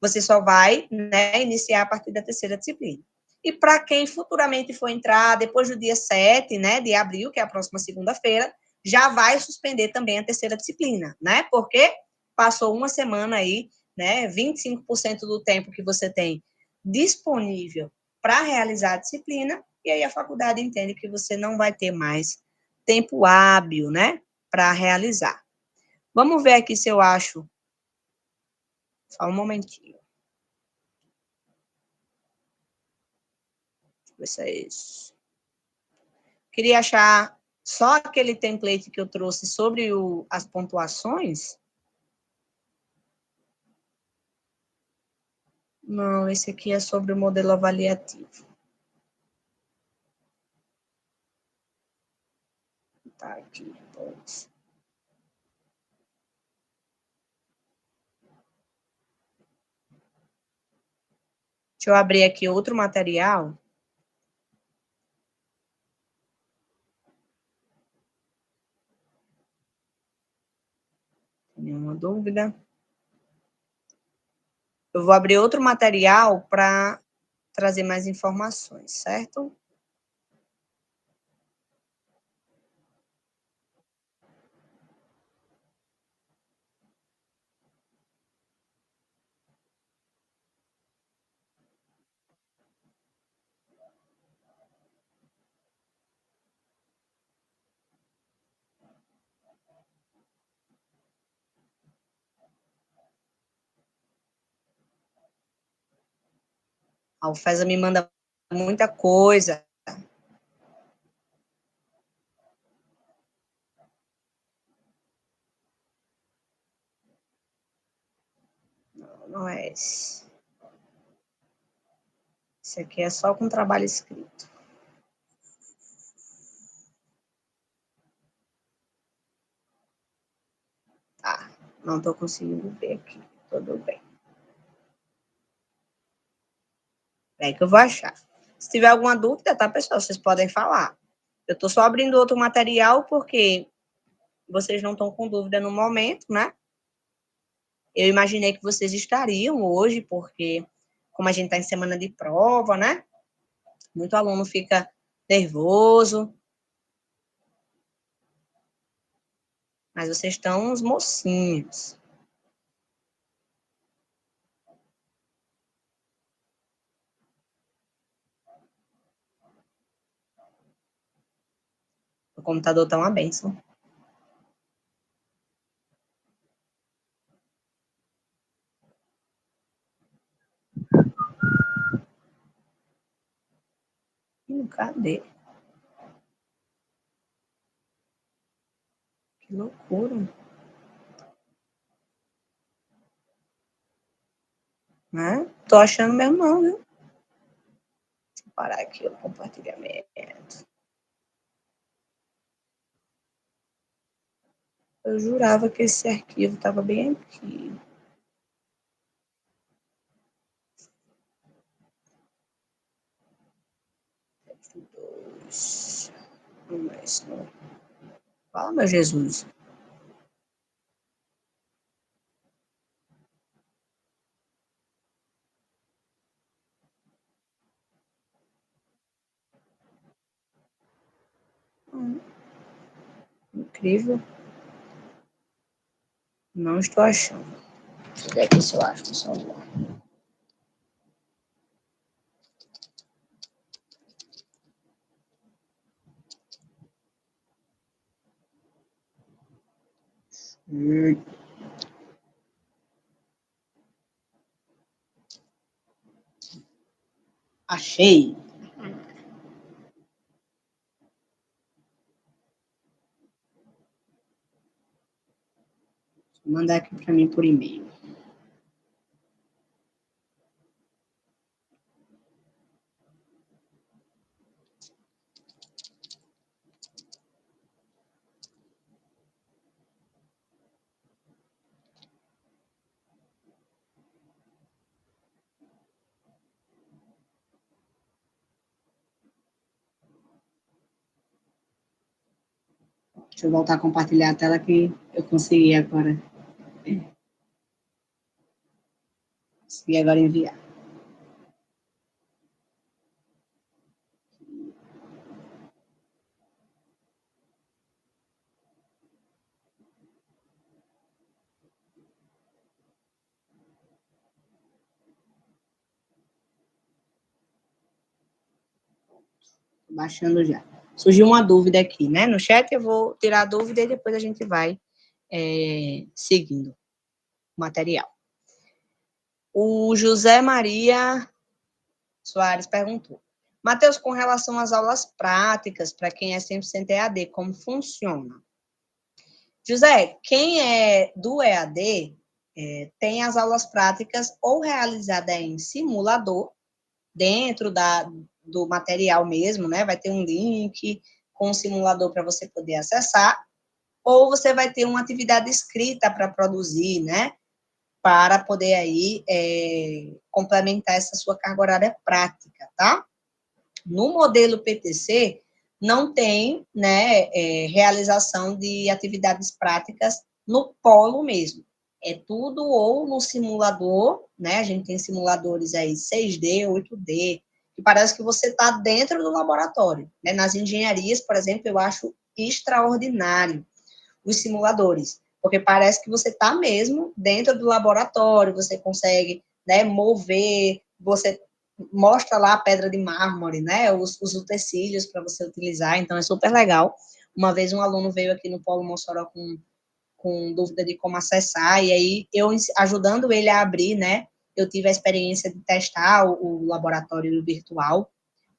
Você só vai, né, iniciar a partir da terceira disciplina. E para quem futuramente for entrar depois do dia 7, né, de abril, que é a próxima segunda-feira, já vai suspender também a terceira disciplina, né? Porque passou uma semana aí, né, 25% do tempo que você tem disponível para realizar a disciplina, e aí a faculdade entende que você não vai ter mais tempo hábil, né, para realizar. Vamos ver aqui se eu acho. Só um momentinho. Deixa eu ver se é isso. Queria achar só aquele template que eu trouxe sobre as pontuações. Não, esse aqui é sobre o modelo avaliativo. Tá aqui, pois. Deixa eu abrir aqui outro material. Nenhuma dúvida? Eu vou abrir outro material para trazer mais informações, certo? A UFESA me manda muita coisa. Não é esse. Esse aqui é só com trabalho escrito. Tá, não estou conseguindo ver aqui. Tudo bem. Peraí que eu vou achar. Se tiver alguma dúvida, tá, pessoal? Vocês podem falar. Eu estou só abrindo outro material porque vocês não estão com dúvida no momento, né? Eu imaginei que vocês estariam hoje, porque como a gente está em semana de prova, né? Muito aluno fica nervoso. Mas vocês estão uns mocinhos. O computador tá uma bênção. Cadê? Que loucura. Né? Tô achando mesmo não, viu? Deixa eu parar aqui o compartilhamento. Eu jurava que esse arquivo estava bem aqui. Não. Fala, meu Jesus. Incrível. Não estou achando. Deixa eu ver aqui se eu acho no celular. Achei. Vou mandar aqui para mim por e-mail. Deixa eu voltar a compartilhar a tela que eu consegui agora. Consegui agora enviar. Baixando já. Surgiu uma dúvida aqui, né? No chat eu vou tirar a dúvida e depois a gente vai seguindo o material. O José Maria Soares perguntou. Matheus, com relação às aulas práticas, para quem é 100% EAD, como funciona? José, quem é do EAD tem as aulas práticas ou realizadas em simulador, dentro do material mesmo, né? Vai ter um link com um simulador para você poder acessar, ou você vai ter uma atividade escrita para produzir, né? Para poder aí complementar essa sua carga horária prática, tá? No modelo PTC, não tem, né, realização de atividades práticas no polo mesmo. É tudo ou no simulador, né? A gente tem simuladores aí 6D, 8D, que parece que você está dentro do laboratório, né? Nas engenharias, por exemplo, eu acho extraordinário os simuladores, porque parece que você está mesmo dentro do laboratório, você consegue, né, mover, você mostra lá a pedra de mármore, né, os utensílios para você utilizar, então é super legal. Uma vez um aluno veio aqui no Polo Mossoró com dúvida de como acessar, e aí eu ajudando ele a abrir, né, eu tive a experiência de testar o laboratório virtual,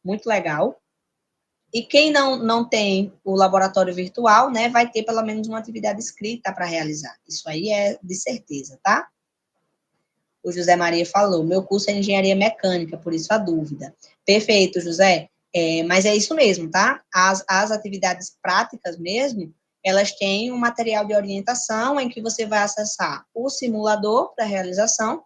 muito legal. E quem não tem o laboratório virtual, né, vai ter pelo menos uma atividade escrita para realizar. Isso aí é de certeza, tá? O José Maria falou, meu curso é engenharia mecânica, por isso a dúvida. Perfeito, José. Mas é isso mesmo, tá? As atividades práticas mesmo, elas têm um material de orientação em que você vai acessar o simulador para realização,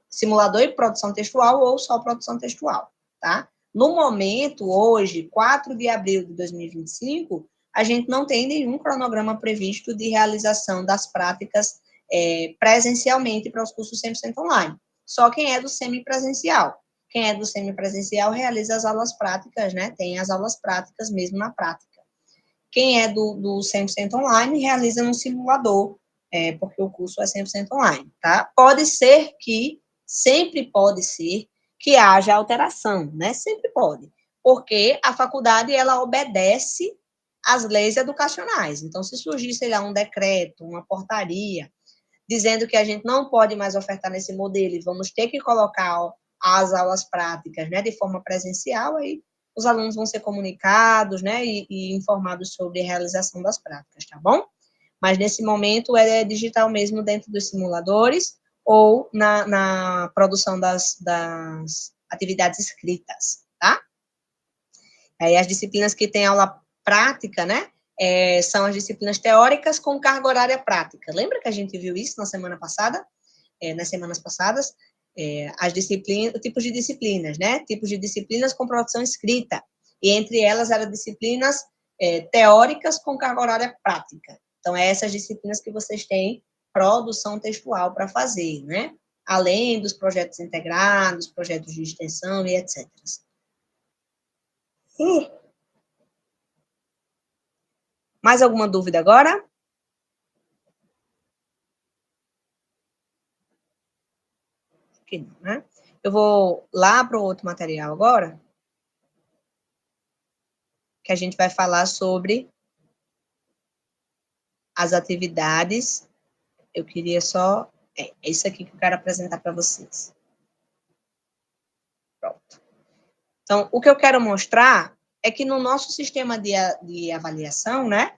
simulador e produção textual ou só produção textual, tá? No momento, hoje, 4 de abril de 2025, a gente não tem nenhum cronograma previsto de realização das práticas presencialmente para os cursos 100% online. Só quem é do semipresencial. Quem é do semipresencial realiza as aulas práticas, né? Tem as aulas práticas mesmo na prática. Quem é do 100% online realiza no simulador, porque o curso é 100% online, tá? Pode ser que, sempre pode ser, que haja alteração, né? Sempre pode, porque a faculdade, ela obedece às leis educacionais. Então, se surgir, sei lá, um decreto, uma portaria, dizendo que a gente não pode mais ofertar nesse modelo e vamos ter que colocar as aulas práticas, né, de forma presencial, aí os alunos vão ser comunicados, né, e informados sobre a realização das práticas, tá bom? Mas nesse momento é digital mesmo dentro dos simuladores ou na produção das atividades escritas, tá? Aí as disciplinas que têm aula prática, né, são as disciplinas teóricas com carga horária prática. Lembra que a gente viu isso na semana passada? Nas semanas passadas? As disciplinas, tipos de disciplinas, né? Tipos de disciplinas com produção escrita. E entre elas eram disciplinas teóricas com carga horária prática. Então, essas disciplinas que vocês têm produção textual para fazer, né? Além dos projetos integrados, projetos de extensão e etc. Mais alguma dúvida agora? Aqui não, né? Eu vou lá para o outro material agora, que a gente vai falar sobre as atividades. Eu queria só... É isso aqui que eu quero apresentar para vocês. Pronto. Então, o que eu quero mostrar é que no nosso sistema de avaliação, né,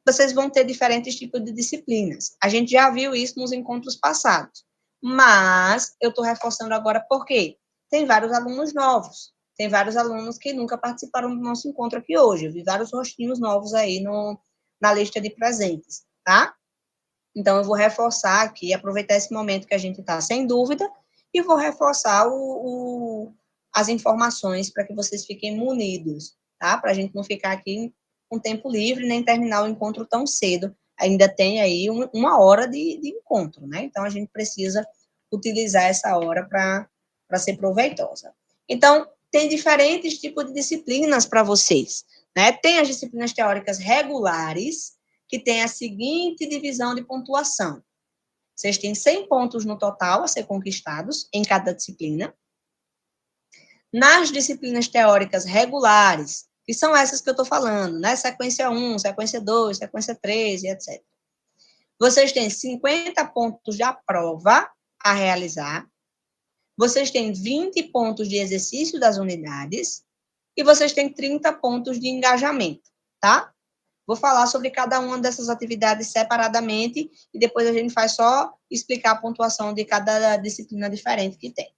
vocês vão ter diferentes tipos de disciplinas. A gente já viu isso nos encontros passados, mas eu estou reforçando agora porque tem vários alunos novos, tem vários alunos que nunca participaram do nosso encontro aqui hoje. Eu vi vários rostinhos novos aí na lista de presentes, tá? Então, eu vou reforçar aqui, aproveitar esse momento que a gente está sem dúvida, e vou reforçar as informações para que vocês fiquem munidos, tá? Para a gente não ficar aqui com tempo livre, nem terminar o encontro tão cedo. Ainda tem aí uma hora de encontro, né? Então, a gente precisa utilizar essa hora para ser proveitosa. Então, tem diferentes tipos de disciplinas para vocês, né? Tem as disciplinas teóricas regulares, que tem a seguinte divisão de pontuação. Vocês têm 100 pontos no total a ser conquistados em cada disciplina. Nas disciplinas teóricas regulares, que são essas que eu estou falando, né? Sequência 1, sequência 2, sequência 3 e etc. Vocês têm 50 pontos de prova a realizar. Vocês têm 20 pontos de exercício das unidades. E vocês têm 30 pontos de engajamento, tá? Vou falar sobre cada uma dessas atividades separadamente e depois a gente faz só explicar a pontuação de cada disciplina diferente que tem.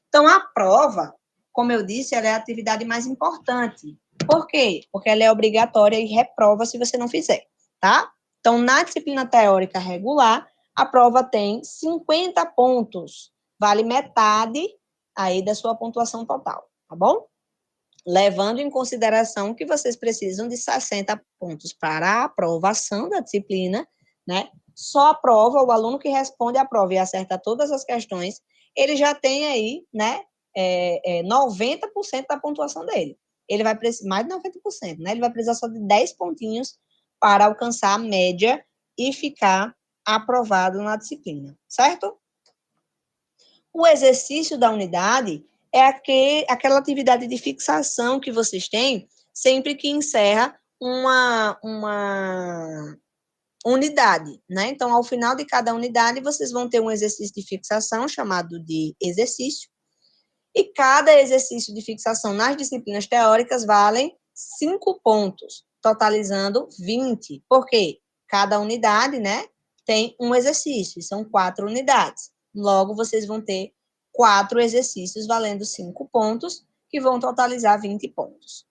Então, a prova, como eu disse, ela é a atividade mais importante. Por quê? Porque ela é obrigatória e reprova se você não fizer, tá? Então, na disciplina teórica regular, a prova tem 50 pontos, vale metade aí da sua pontuação total, tá bom? Levando em consideração que vocês precisam de 60 pontos para a aprovação da disciplina, né? só a prova, o aluno que responde a prova e acerta todas as questões, ele já tem aí, né, 90% da pontuação dele. Ele vai precisar, mais de 90%, né? Ele vai precisar só de 10 pontinhos para alcançar a média e ficar aprovado na disciplina, certo? O exercício da unidade é aquela atividade de fixação que vocês têm sempre que encerra uma unidade, né? Então, ao final de cada unidade, vocês vão ter um exercício de fixação chamado de exercício, e cada exercício de fixação nas disciplinas teóricas valem 5 pontos, totalizando 20. Por quê? Cada unidade, né, tem um exercício, são 4 unidades. Logo, vocês vão ter 4 exercícios valendo 5 pontos, que vão totalizar 20 pontos.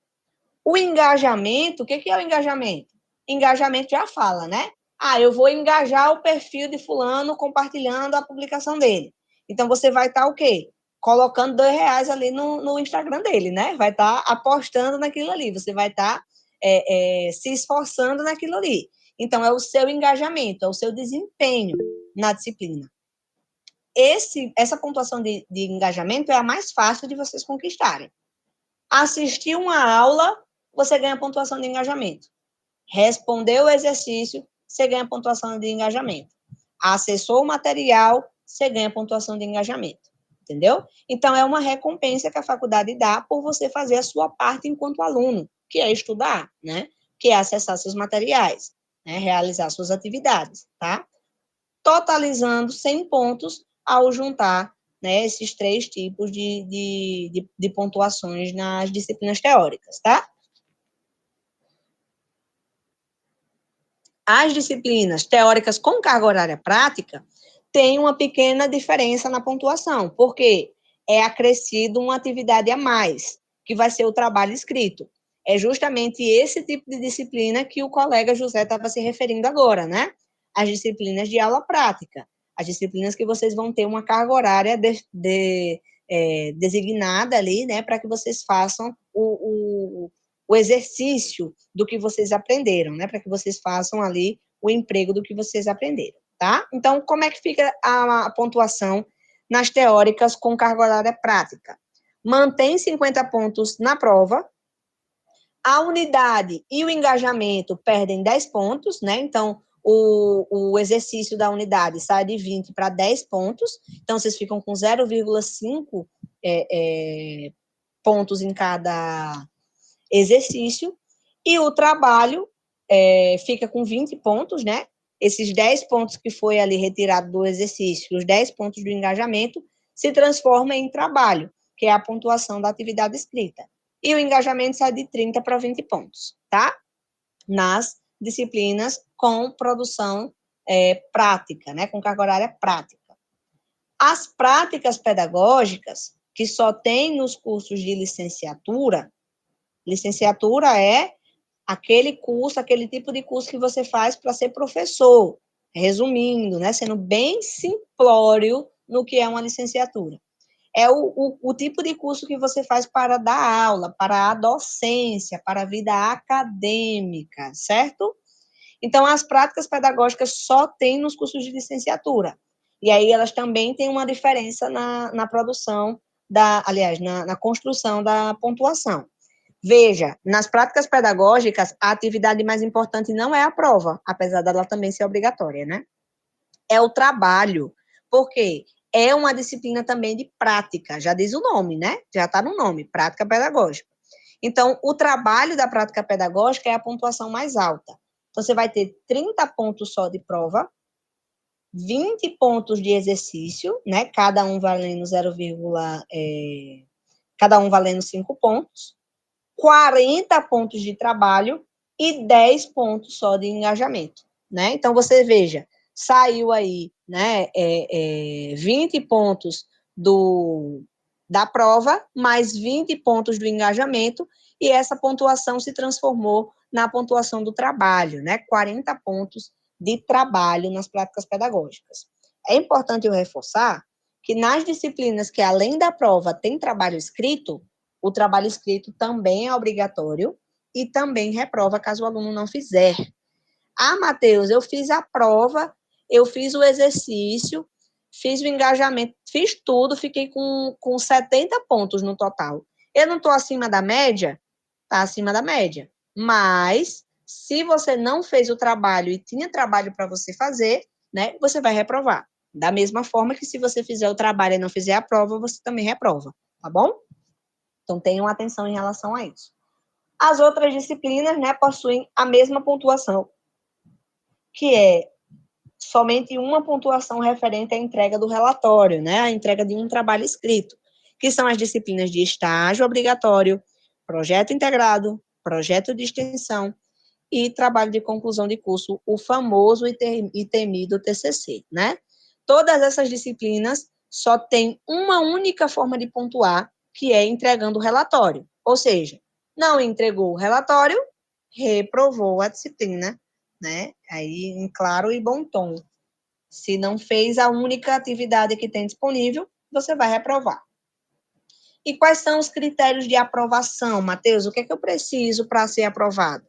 O engajamento, o que é o engajamento? Engajamento já fala, né? Eu vou engajar o perfil de fulano compartilhando a publicação dele. Então, você vai estar o quê? Colocando R$2 ali no Instagram dele, né? Vai estar apostando naquilo ali, você vai estar se esforçando naquilo ali. Então, é o seu engajamento, é o seu desempenho na disciplina. Essa pontuação de engajamento é a mais fácil de vocês conquistarem. Assistir uma aula, você ganha pontuação de engajamento. Respondeu o exercício, você ganha pontuação de engajamento. Acessou o material, você ganha pontuação de engajamento. Entendeu? Então, é uma recompensa que a faculdade dá por você fazer a sua parte enquanto aluno, que é estudar, né? Que é acessar seus materiais, né? Realizar suas atividades, tá? Totalizando 100 pontos ao juntar, né, esses 3 tipos de pontuações nas disciplinas teóricas, tá? As disciplinas teóricas com carga horária prática têm uma pequena diferença na pontuação, porque é acrescido uma atividade a mais, que vai ser o trabalho escrito. É justamente esse tipo de disciplina que o colega José estava se referindo agora, né? As disciplinas de aula prática, as disciplinas que vocês vão ter uma carga horária designada ali, né, para que vocês façam o exercício do que vocês aprenderam, né? Para que vocês façam ali o emprego do que vocês aprenderam, tá? Então, como é que fica a pontuação nas teóricas com carga horária prática? Mantém 50 pontos na prova, a unidade e o engajamento perdem 10 pontos, né? Então, o exercício da unidade sai de 20 para 10 pontos, então vocês ficam com 0,5 pontos em cada exercício, e o trabalho fica com 20 pontos, né? Esses 10 pontos que foi ali retirado do exercício, os 10 pontos do engajamento, se transforma em trabalho, que é a pontuação da atividade escrita. E o engajamento sai de 30 para 20 pontos, tá? Nas disciplinas com produção prática, né? Com carga horária prática. As práticas pedagógicas, que só tem nos cursos de licenciatura é aquele curso, aquele tipo de curso que você faz para ser professor, resumindo, né, sendo bem simplório no que é uma licenciatura. É o tipo de curso que você faz para dar aula, para a docência, para a vida acadêmica, certo? Então, as práticas pedagógicas só tem nos cursos de licenciatura. E aí elas também têm uma diferença na produção, aliás, na construção da pontuação. Veja, nas práticas pedagógicas, a atividade mais importante não é a prova, apesar dela também ser obrigatória, né? É o trabalho. Por quê? É uma disciplina também de prática, já diz o nome, né? Já está no nome, prática pedagógica. Então, o trabalho da prática pedagógica é a pontuação mais alta. Então, você vai ter 30 pontos só de prova, 20 pontos de exercício, né? Cada um valendo cada um valendo 5 pontos, 40 pontos de trabalho e 10 pontos só de engajamento, né? Então, você veja, saiu aí, né, 20 pontos da prova, mais 20 pontos do engajamento, e essa pontuação se transformou na pontuação do trabalho, né? 40 pontos de trabalho nas práticas pedagógicas. É importante eu reforçar que nas disciplinas que, além da prova, tem trabalho escrito, o trabalho escrito também é obrigatório e também reprova caso o aluno não fizer. Matheus, eu fiz a prova eu fiz o exercício, fiz o engajamento, fiz tudo, fiquei com 70 pontos no total. Eu não estou acima da média? Está acima da média. Mas, se você não fez o trabalho e tinha trabalho para você fazer, né, você vai reprovar. Da mesma forma que se você fizer o trabalho e não fizer a prova, você também reprova, tá bom? Então, tenham atenção em relação a isso. As outras disciplinas, né, possuem a mesma pontuação, que é somente uma pontuação referente à entrega do relatório, né, a entrega de um trabalho escrito, que são as disciplinas de estágio obrigatório, projeto integrado, projeto de extensão e trabalho de conclusão de curso, o famoso e temido TCC, né? Todas essas disciplinas só têm uma única forma de pontuar, que é entregando o relatório. Ou seja, não entregou o relatório, reprovou a disciplina, né? Aí, em claro e bom tom. Se não fez a única atividade que tem disponível, você vai reprovar. E quais são os critérios de aprovação, Matheus? O que é que eu preciso para ser aprovado?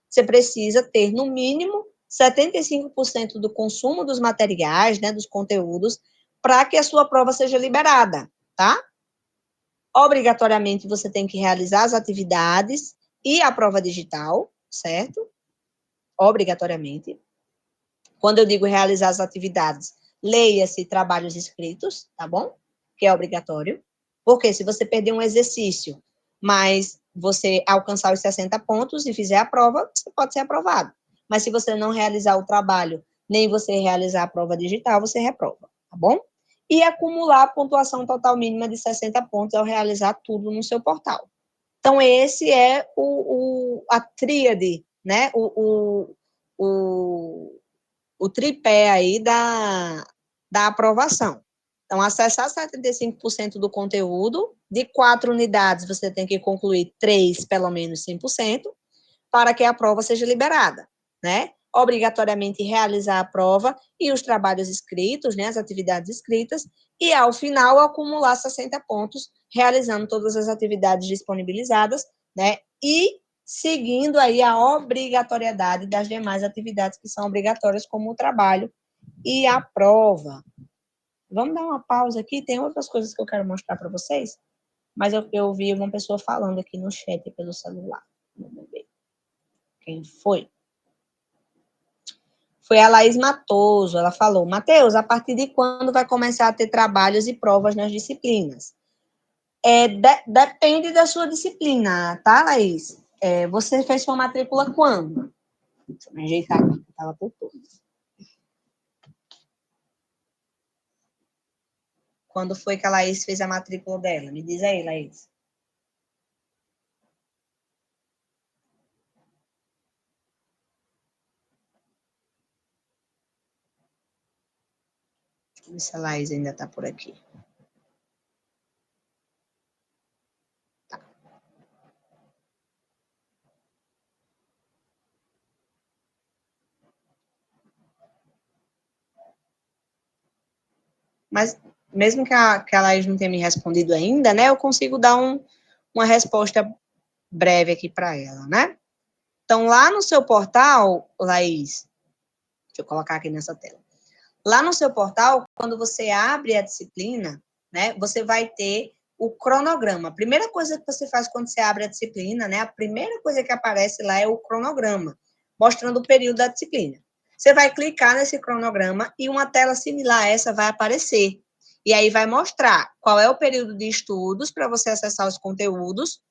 Você precisa ter, no mínimo, 75% do consumo dos materiais, né, dos conteúdos, para que a sua prova seja liberada, tá? Obrigatoriamente, você tem que realizar as atividades e a prova digital, certo? Obrigatoriamente. Quando eu digo realizar as atividades, leia-se trabalhos escritos, tá bom? Que é obrigatório. Porque se você perder um exercício, mas você alcançar os 60 pontos e fizer a prova, você pode ser aprovado. Mas se você não realizar o trabalho, nem você realizar a prova digital, você reprova, tá bom? E acumular a pontuação total mínima de 60 pontos ao realizar tudo no seu portal. Então, esse é a tríade, né? O tripé aí da aprovação. Então, acessar 75% do conteúdo, de 4 unidades, você tem que concluir 3, pelo menos 100%, para que a prova seja liberada, né? Obrigatoriamente realizar a prova e os trabalhos escritos, né, as atividades escritas, e ao final acumular 60 pontos, realizando todas as atividades disponibilizadas, né, e seguindo aí a obrigatoriedade das demais atividades que são obrigatórias, como o trabalho e a prova. Vamos dar uma pausa aqui, tem outras coisas que eu quero mostrar para vocês, mas eu vi uma pessoa falando aqui no chat pelo celular. Vamos ver. Quem foi? Foi a Laís Matoso. Ela falou: Matheus, a partir de quando vai começar a ter trabalhos e provas nas disciplinas? Depende da sua disciplina, tá, Laís? Você fez sua matrícula quando? Deixa eu me ajeitar aqui, que estava por tudo. Quando foi que a Laís fez a matrícula dela? Me diz aí, Laís. Deixa eu ver se a Laís ainda está por aqui. Tá. Mas, mesmo que a Laís não tenha me respondido ainda, né, eu consigo dar uma resposta breve aqui para ela, né? Então, lá no seu portal, Laís, deixa eu colocar aqui nessa tela. Lá no seu portal, quando você abre a disciplina, né, você vai ter o cronograma. A primeira coisa que você faz quando você abre a disciplina, né, a primeira coisa que aparece lá é o cronograma, mostrando o período da disciplina. Você vai clicar nesse cronograma e uma tela similar a essa vai aparecer. E aí vai mostrar qual é o período de estudos para você acessar os conteúdos,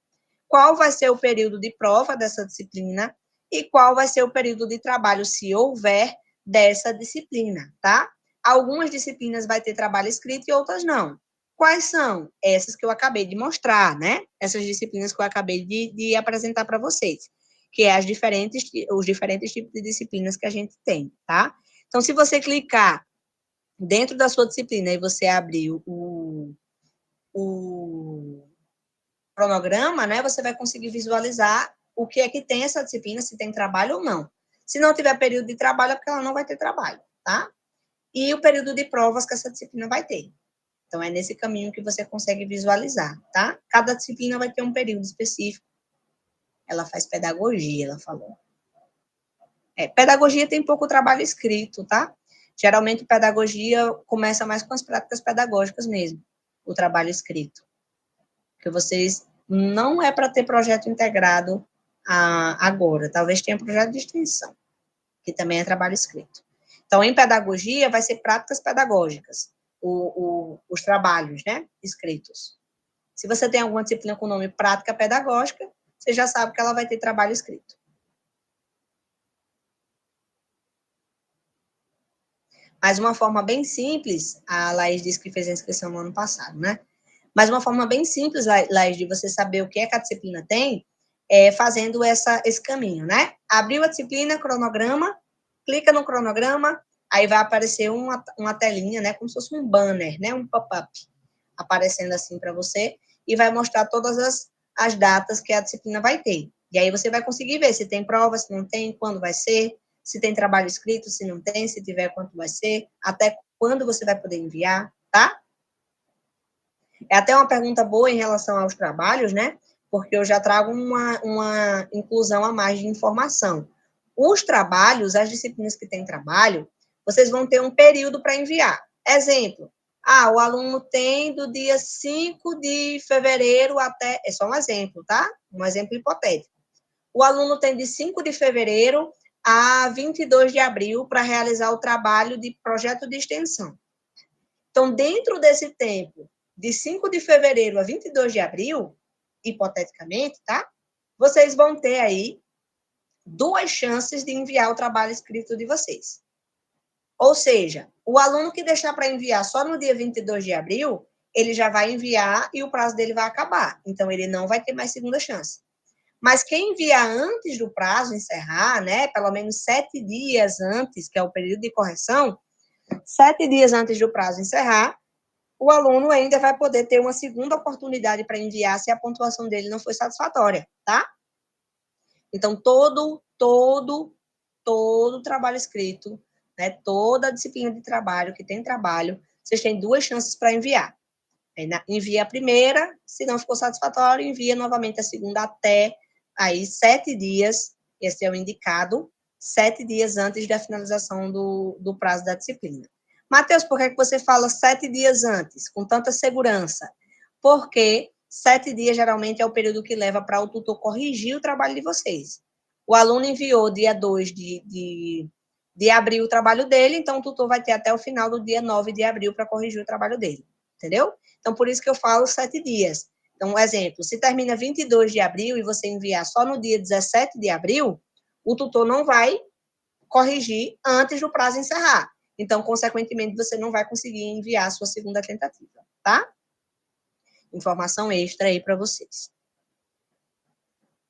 qual vai ser o período de prova dessa disciplina e qual vai ser o período de trabalho, se houver, dessa disciplina, tá? Algumas disciplinas vai ter trabalho escrito e outras não. Quais são? Essas que eu acabei de mostrar, né? Essas disciplinas que eu acabei de apresentar para vocês, que é os diferentes tipos de disciplinas que a gente tem, tá? Então, se você clicar dentro da sua disciplina e você abrir o cronograma, né, você vai conseguir visualizar o que é que tem essa disciplina, se tem trabalho ou não. Se não tiver período de trabalho, é porque ela não vai ter trabalho, tá? E o período de provas que essa disciplina vai ter. Então, é nesse caminho que você consegue visualizar, tá? Cada disciplina vai ter um período específico. Ela faz pedagogia, ela falou. Pedagogia tem pouco trabalho escrito, tá? Geralmente, pedagogia começa mais com as práticas pedagógicas mesmo, o trabalho escrito. Porque vocês não é para ter projeto integrado agora, talvez tenha projeto de extensão, que também é trabalho escrito. Então, em pedagogia, vai ser práticas pedagógicas, os trabalhos, né, escritos. Se você tem alguma disciplina com o nome prática pedagógica, você já sabe que ela vai ter trabalho escrito. Mas uma forma bem simples, a Laís disse que fez a inscrição no ano passado, né? Mas uma forma bem simples, Laís, de você saber o que é que a disciplina tem, é fazendo esse caminho, né? Abriu a disciplina, cronograma, clica no cronograma, aí vai aparecer uma telinha, né? Como se fosse um banner, né? Um pop-up aparecendo assim para você, e vai mostrar todas as datas que a disciplina vai ter. E aí você vai conseguir ver se tem prova, se não tem, quando vai ser, se tem trabalho escrito, se não tem, se tiver, quanto vai ser, até quando você vai poder enviar, tá? É até uma pergunta boa em relação aos trabalhos, né? Porque eu já trago uma inclusão a mais de informação. Os trabalhos, as disciplinas que têm trabalho, vocês vão ter um período para enviar. Exemplo, o aluno tem do dia 5 de fevereiro até... É só um exemplo, tá? Um exemplo hipotético. O aluno tem de 5 de fevereiro a 22 de abril para realizar o trabalho de projeto de extensão. Então, dentro desse tempo, de 5 de fevereiro a 22 de abril, hipoteticamente, tá? Vocês vão ter aí 2 chances de enviar o trabalho escrito de vocês. Ou seja, o aluno que deixar para enviar só no dia 22 de abril, ele já vai enviar e o prazo dele vai acabar. Então, ele não vai ter mais segunda chance. Mas quem enviar antes do prazo encerrar, né, pelo menos 7 dias antes, que é o período de correção, 7 dias antes do prazo encerrar, o aluno ainda vai poder ter uma segunda oportunidade para enviar se a pontuação dele não foi satisfatória, tá? Então, todo trabalho escrito, né, toda disciplina de trabalho que tem trabalho, vocês têm 2 chances para enviar. Envia a primeira, se não ficou satisfatório, envia novamente a segunda até aí 7 dias, esse é o indicado, 7 dias antes da finalização do prazo da disciplina. Matheus, por que você fala 7 dias antes, com tanta segurança? Porque 7 dias geralmente é o período que leva para o tutor corrigir o trabalho de vocês. O aluno enviou dia 2 de abril o trabalho dele, então o tutor vai ter até o final do dia 9 de abril para corrigir o trabalho dele, entendeu? Então, por isso que eu falo 7 dias. Então, um exemplo, se termina 22 de abril e você enviar só no dia 17 de abril, o tutor não vai corrigir antes do prazo encerrar. Então, consequentemente, você não vai conseguir enviar a sua segunda tentativa, tá? Informação extra aí para vocês.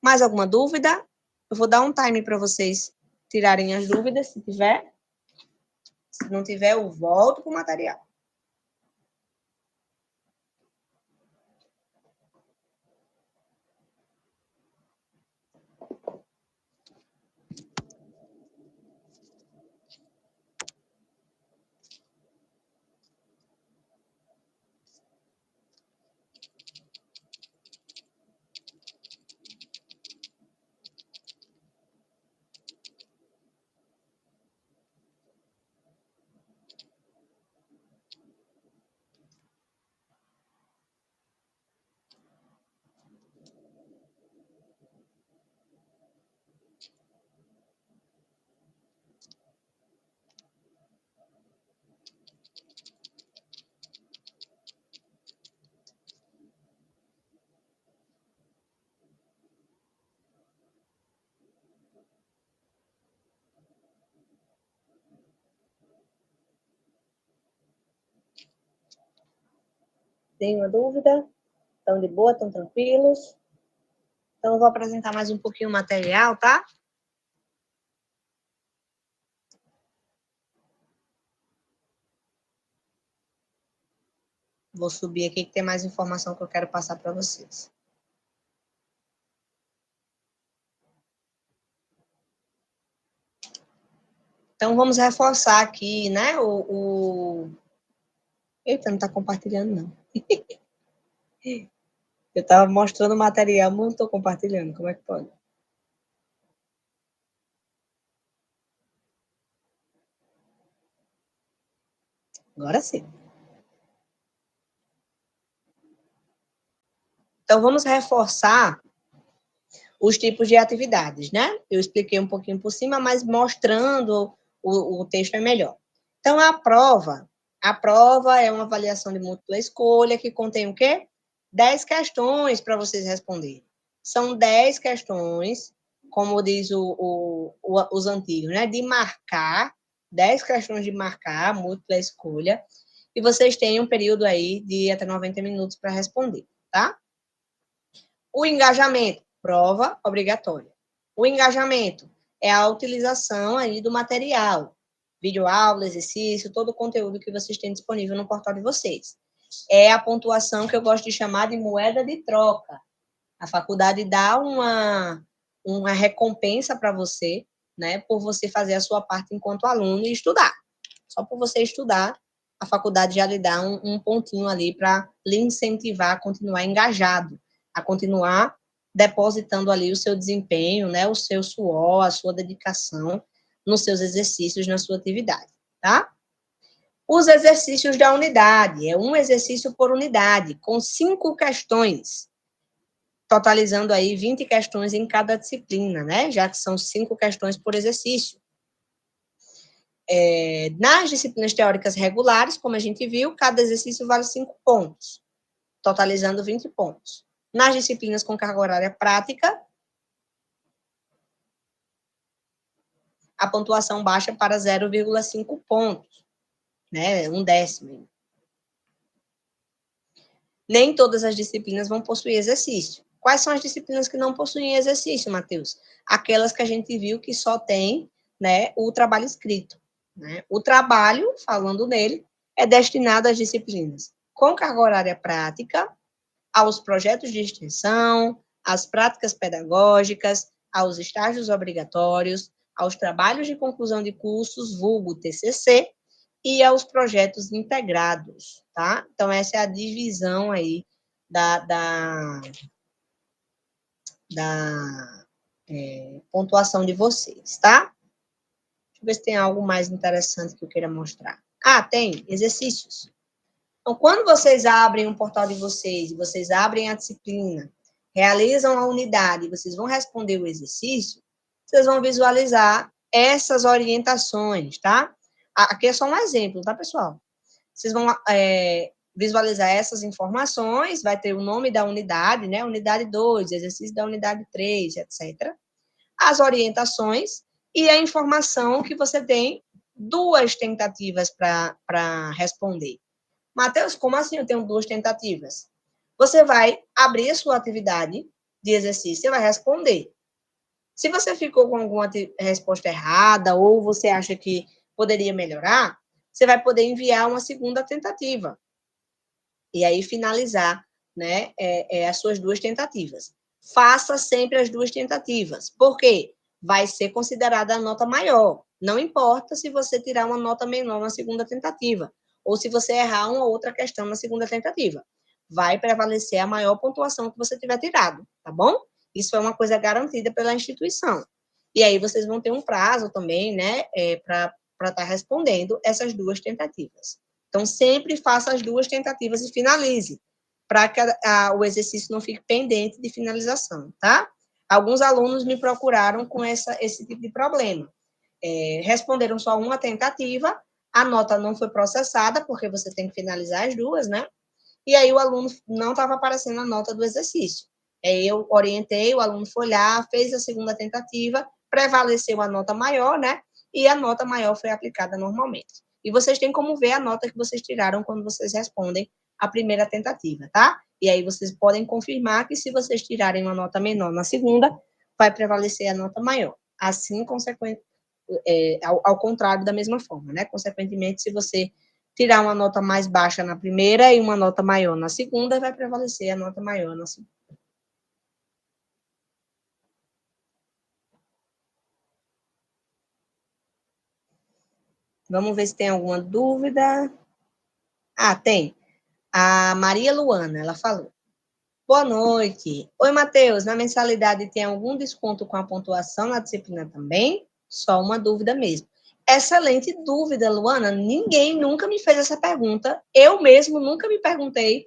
Mais alguma dúvida? Eu vou dar um time para vocês tirarem as dúvidas, se tiver. Se não tiver, eu volto para o material. Tem uma dúvida? Estão de boa? Estão tranquilos? Então, eu vou apresentar mais um pouquinho o material, tá? Vou subir aqui que tem mais informação que eu quero passar para vocês. Então, vamos reforçar aqui, né, Eita, não está compartilhando, não. Eu estava mostrando o material, mas não estou compartilhando. Como é que pode? Agora sim. Então, vamos reforçar os tipos de atividades, né? Eu expliquei um pouquinho por cima, mas mostrando o texto é melhor. Então, a prova é uma avaliação de múltipla escolha que contém o quê? 10 questões para vocês responderem. São 10 questões, como diz os antigos, né? De marcar, 10 questões de marcar, múltipla escolha, e vocês têm um período aí de até 90 minutos para responder, tá? O engajamento, prova obrigatória. O engajamento é a utilização aí do material, videoaula, exercício, todo o conteúdo que vocês têm disponível no portal de vocês. É a pontuação que eu gosto de chamar de moeda de troca. A faculdade dá uma recompensa para você, né, por você fazer a sua parte enquanto aluno e estudar. Só por você estudar, a faculdade já lhe dá um pontinho ali para lhe incentivar a continuar engajado, a continuar depositando ali o seu desempenho, né, o seu suor, a sua dedicação nos seus exercícios, na sua atividade, tá? Os exercícios da unidade, é um exercício por unidade, com 5 questões, totalizando aí 20 questões em cada disciplina, né? Já que são 5 questões por exercício. Nas disciplinas teóricas regulares, como a gente viu, cada exercício vale 5 pontos, totalizando 20 pontos. Nas disciplinas com carga horária prática, a pontuação baixa para 0,5 pontos, né? Um décimo. Nem todas as disciplinas vão possuir exercício. Quais são as disciplinas que não possuem exercício, Matheus? Aquelas que a gente viu que só tem, né, o trabalho escrito. Né? O trabalho, falando nele, é destinado às disciplinas com carga horária prática, aos projetos de extensão, às práticas pedagógicas, aos estágios obrigatórios, aos trabalhos de conclusão de cursos, vulgo TCC, e aos projetos integrados, tá? Então, essa é a divisão aí da pontuação de vocês, tá? Deixa eu ver se tem algo mais interessante que eu queira mostrar. Ah, tem exercícios. Então, quando vocês abrem um portal de vocês, vocês abrem a disciplina, realizam a unidade, vocês vão responder o exercício, vocês vão visualizar essas orientações, tá? Aqui é só um exemplo, tá, pessoal? Vocês vão visualizar essas informações, vai ter o nome da unidade, né? Unidade 2, exercício da unidade 3, etc. As orientações e a informação que você tem 2 tentativas para responder. Matheus, como assim eu tenho 2 tentativas? Você vai abrir a sua atividade de exercício e vai responder. Se você ficou com alguma resposta errada ou você acha que poderia melhorar, você vai poder enviar uma segunda tentativa. E aí finalizar, né, as suas 2 tentativas. Faça sempre as 2 tentativas. Por quê? Vai ser considerada a nota maior. Não importa se você tirar uma nota menor na segunda tentativa, ou se você errar uma outra questão na segunda tentativa. Vai prevalecer a maior pontuação que você tiver tirado, tá bom? Isso é uma coisa garantida pela instituição. E aí vocês vão ter um prazo também, né, para estar respondendo essas 2 tentativas. Então, sempre faça as 2 tentativas e finalize, para que o exercício não fique pendente de finalização, tá? Alguns alunos me procuraram com esse tipo de problema. Responderam só uma tentativa, a nota não foi processada, porque você tem que finalizar as 2, né? E aí o aluno não estava aparecendo a nota do exercício. Eu orientei, o aluno foi lá, fez a segunda tentativa, prevaleceu a nota maior, né? E a nota maior foi aplicada normalmente. E vocês têm como ver a nota que vocês tiraram quando vocês respondem a primeira tentativa, tá? E aí vocês podem confirmar que se vocês tirarem uma nota menor na segunda, vai prevalecer a nota maior. Assim, ao contrário, da mesma forma, né? Consequentemente, se você tirar uma nota mais baixa na primeira e uma nota maior na segunda, vai prevalecer a nota maior na segunda. Vamos ver se tem alguma dúvida. Ah, tem. A Maria Luana, ela falou. Boa noite. Oi, Matheus, na mensalidade tem algum desconto com a pontuação na disciplina também? Só uma dúvida mesmo. Excelente dúvida, Luana. Ninguém nunca me fez essa pergunta. Eu mesmo nunca me perguntei,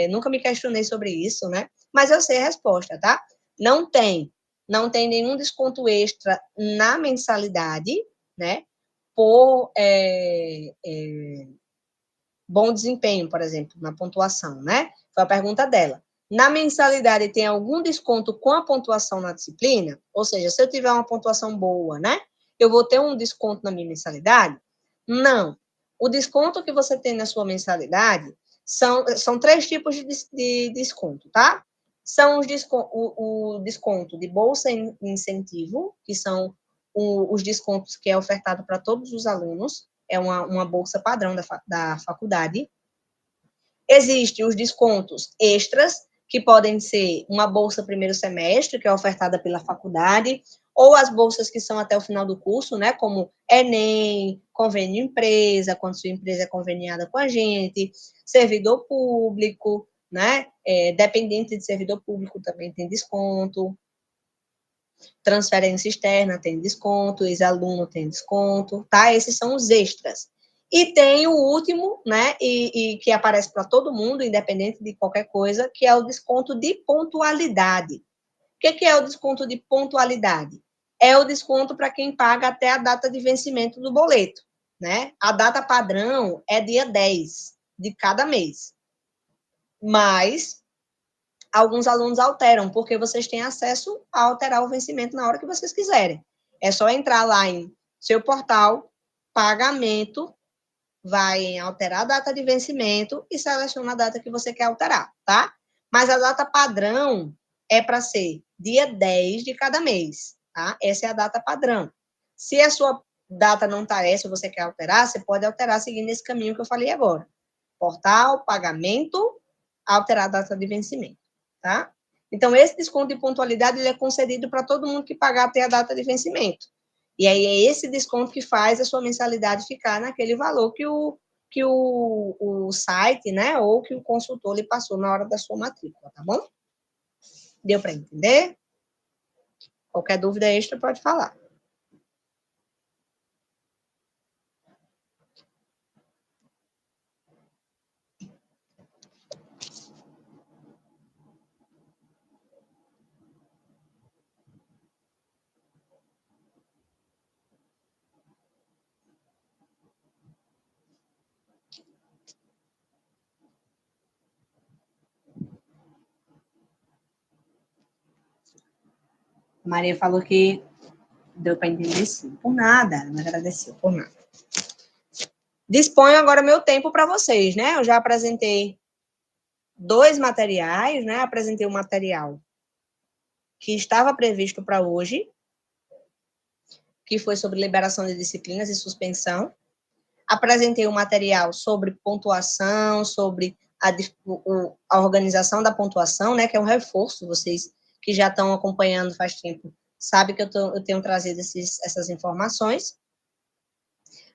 nunca me questionei sobre isso, né? Mas eu sei a resposta, tá? Não tem nenhum desconto extra na mensalidade, né? Por bom desempenho, por exemplo, na pontuação, né? Foi a pergunta dela. Na mensalidade tem algum desconto com a pontuação na disciplina? Ou seja, se eu tiver uma pontuação boa, né? Eu vou ter um desconto na minha mensalidade? Não. O desconto que você tem na sua mensalidade são 3 tipos de desconto, tá? São o desconto de bolsa e incentivo, que são os descontos que é ofertado para todos os alunos, é uma bolsa padrão da faculdade. Existem os descontos extras, que podem ser uma bolsa primeiro semestre, que é ofertada pela faculdade, ou as bolsas que são até o final do curso, né, como Enem, convênio empresa, quando sua empresa é conveniada com a gente, servidor público, né, dependente de servidor público também tem desconto, transferência externa tem desconto, ex-aluno tem desconto, tá? Esses são os extras. E tem o último, né, e que aparece para todo mundo, independente de qualquer coisa, que é o desconto de pontualidade. O que é o desconto de pontualidade? É o desconto para quem paga até a data de vencimento do boleto, né? A data padrão é dia 10 de cada mês. Mas alguns alunos alteram, porque vocês têm acesso a alterar o vencimento na hora que vocês quiserem. É só entrar lá em seu portal, pagamento, vai em alterar a data de vencimento e seleciona a data que você quer alterar, tá? Mas a data padrão é para ser dia 10 de cada mês, tá? Essa é a data padrão. Se a sua data não está essa, você quer alterar, você pode alterar seguindo esse caminho que eu falei agora. Portal, pagamento, alterar a data de vencimento, tá? Então, esse desconto de pontualidade ele é concedido para todo mundo que pagar até a data de vencimento. E aí é esse desconto que faz a sua mensalidade ficar naquele valor que o site, né, ou que o consultor lhe passou na hora da sua matrícula, tá bom? Deu para entender? Qualquer dúvida extra pode falar. A Maria falou que deu para entender sim. Por nada, ela me agradeceu, por nada. Disponho agora meu tempo para vocês, né? Eu já apresentei 2 materiais, né? Apresentei um material que estava previsto para hoje, que foi sobre liberação de disciplinas e suspensão. Apresentei um material sobre pontuação, sobre a organização da pontuação, né? Que é um reforço, vocês que já estão acompanhando faz tempo sabem que eu tenho trazido essas informações.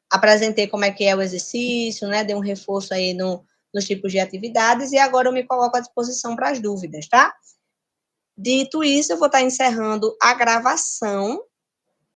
Apresentei como é que é o exercício, né? Dei um reforço aí nos tipos de atividades e agora eu me coloco à disposição para as dúvidas, tá? Dito isso, eu vou estar encerrando a gravação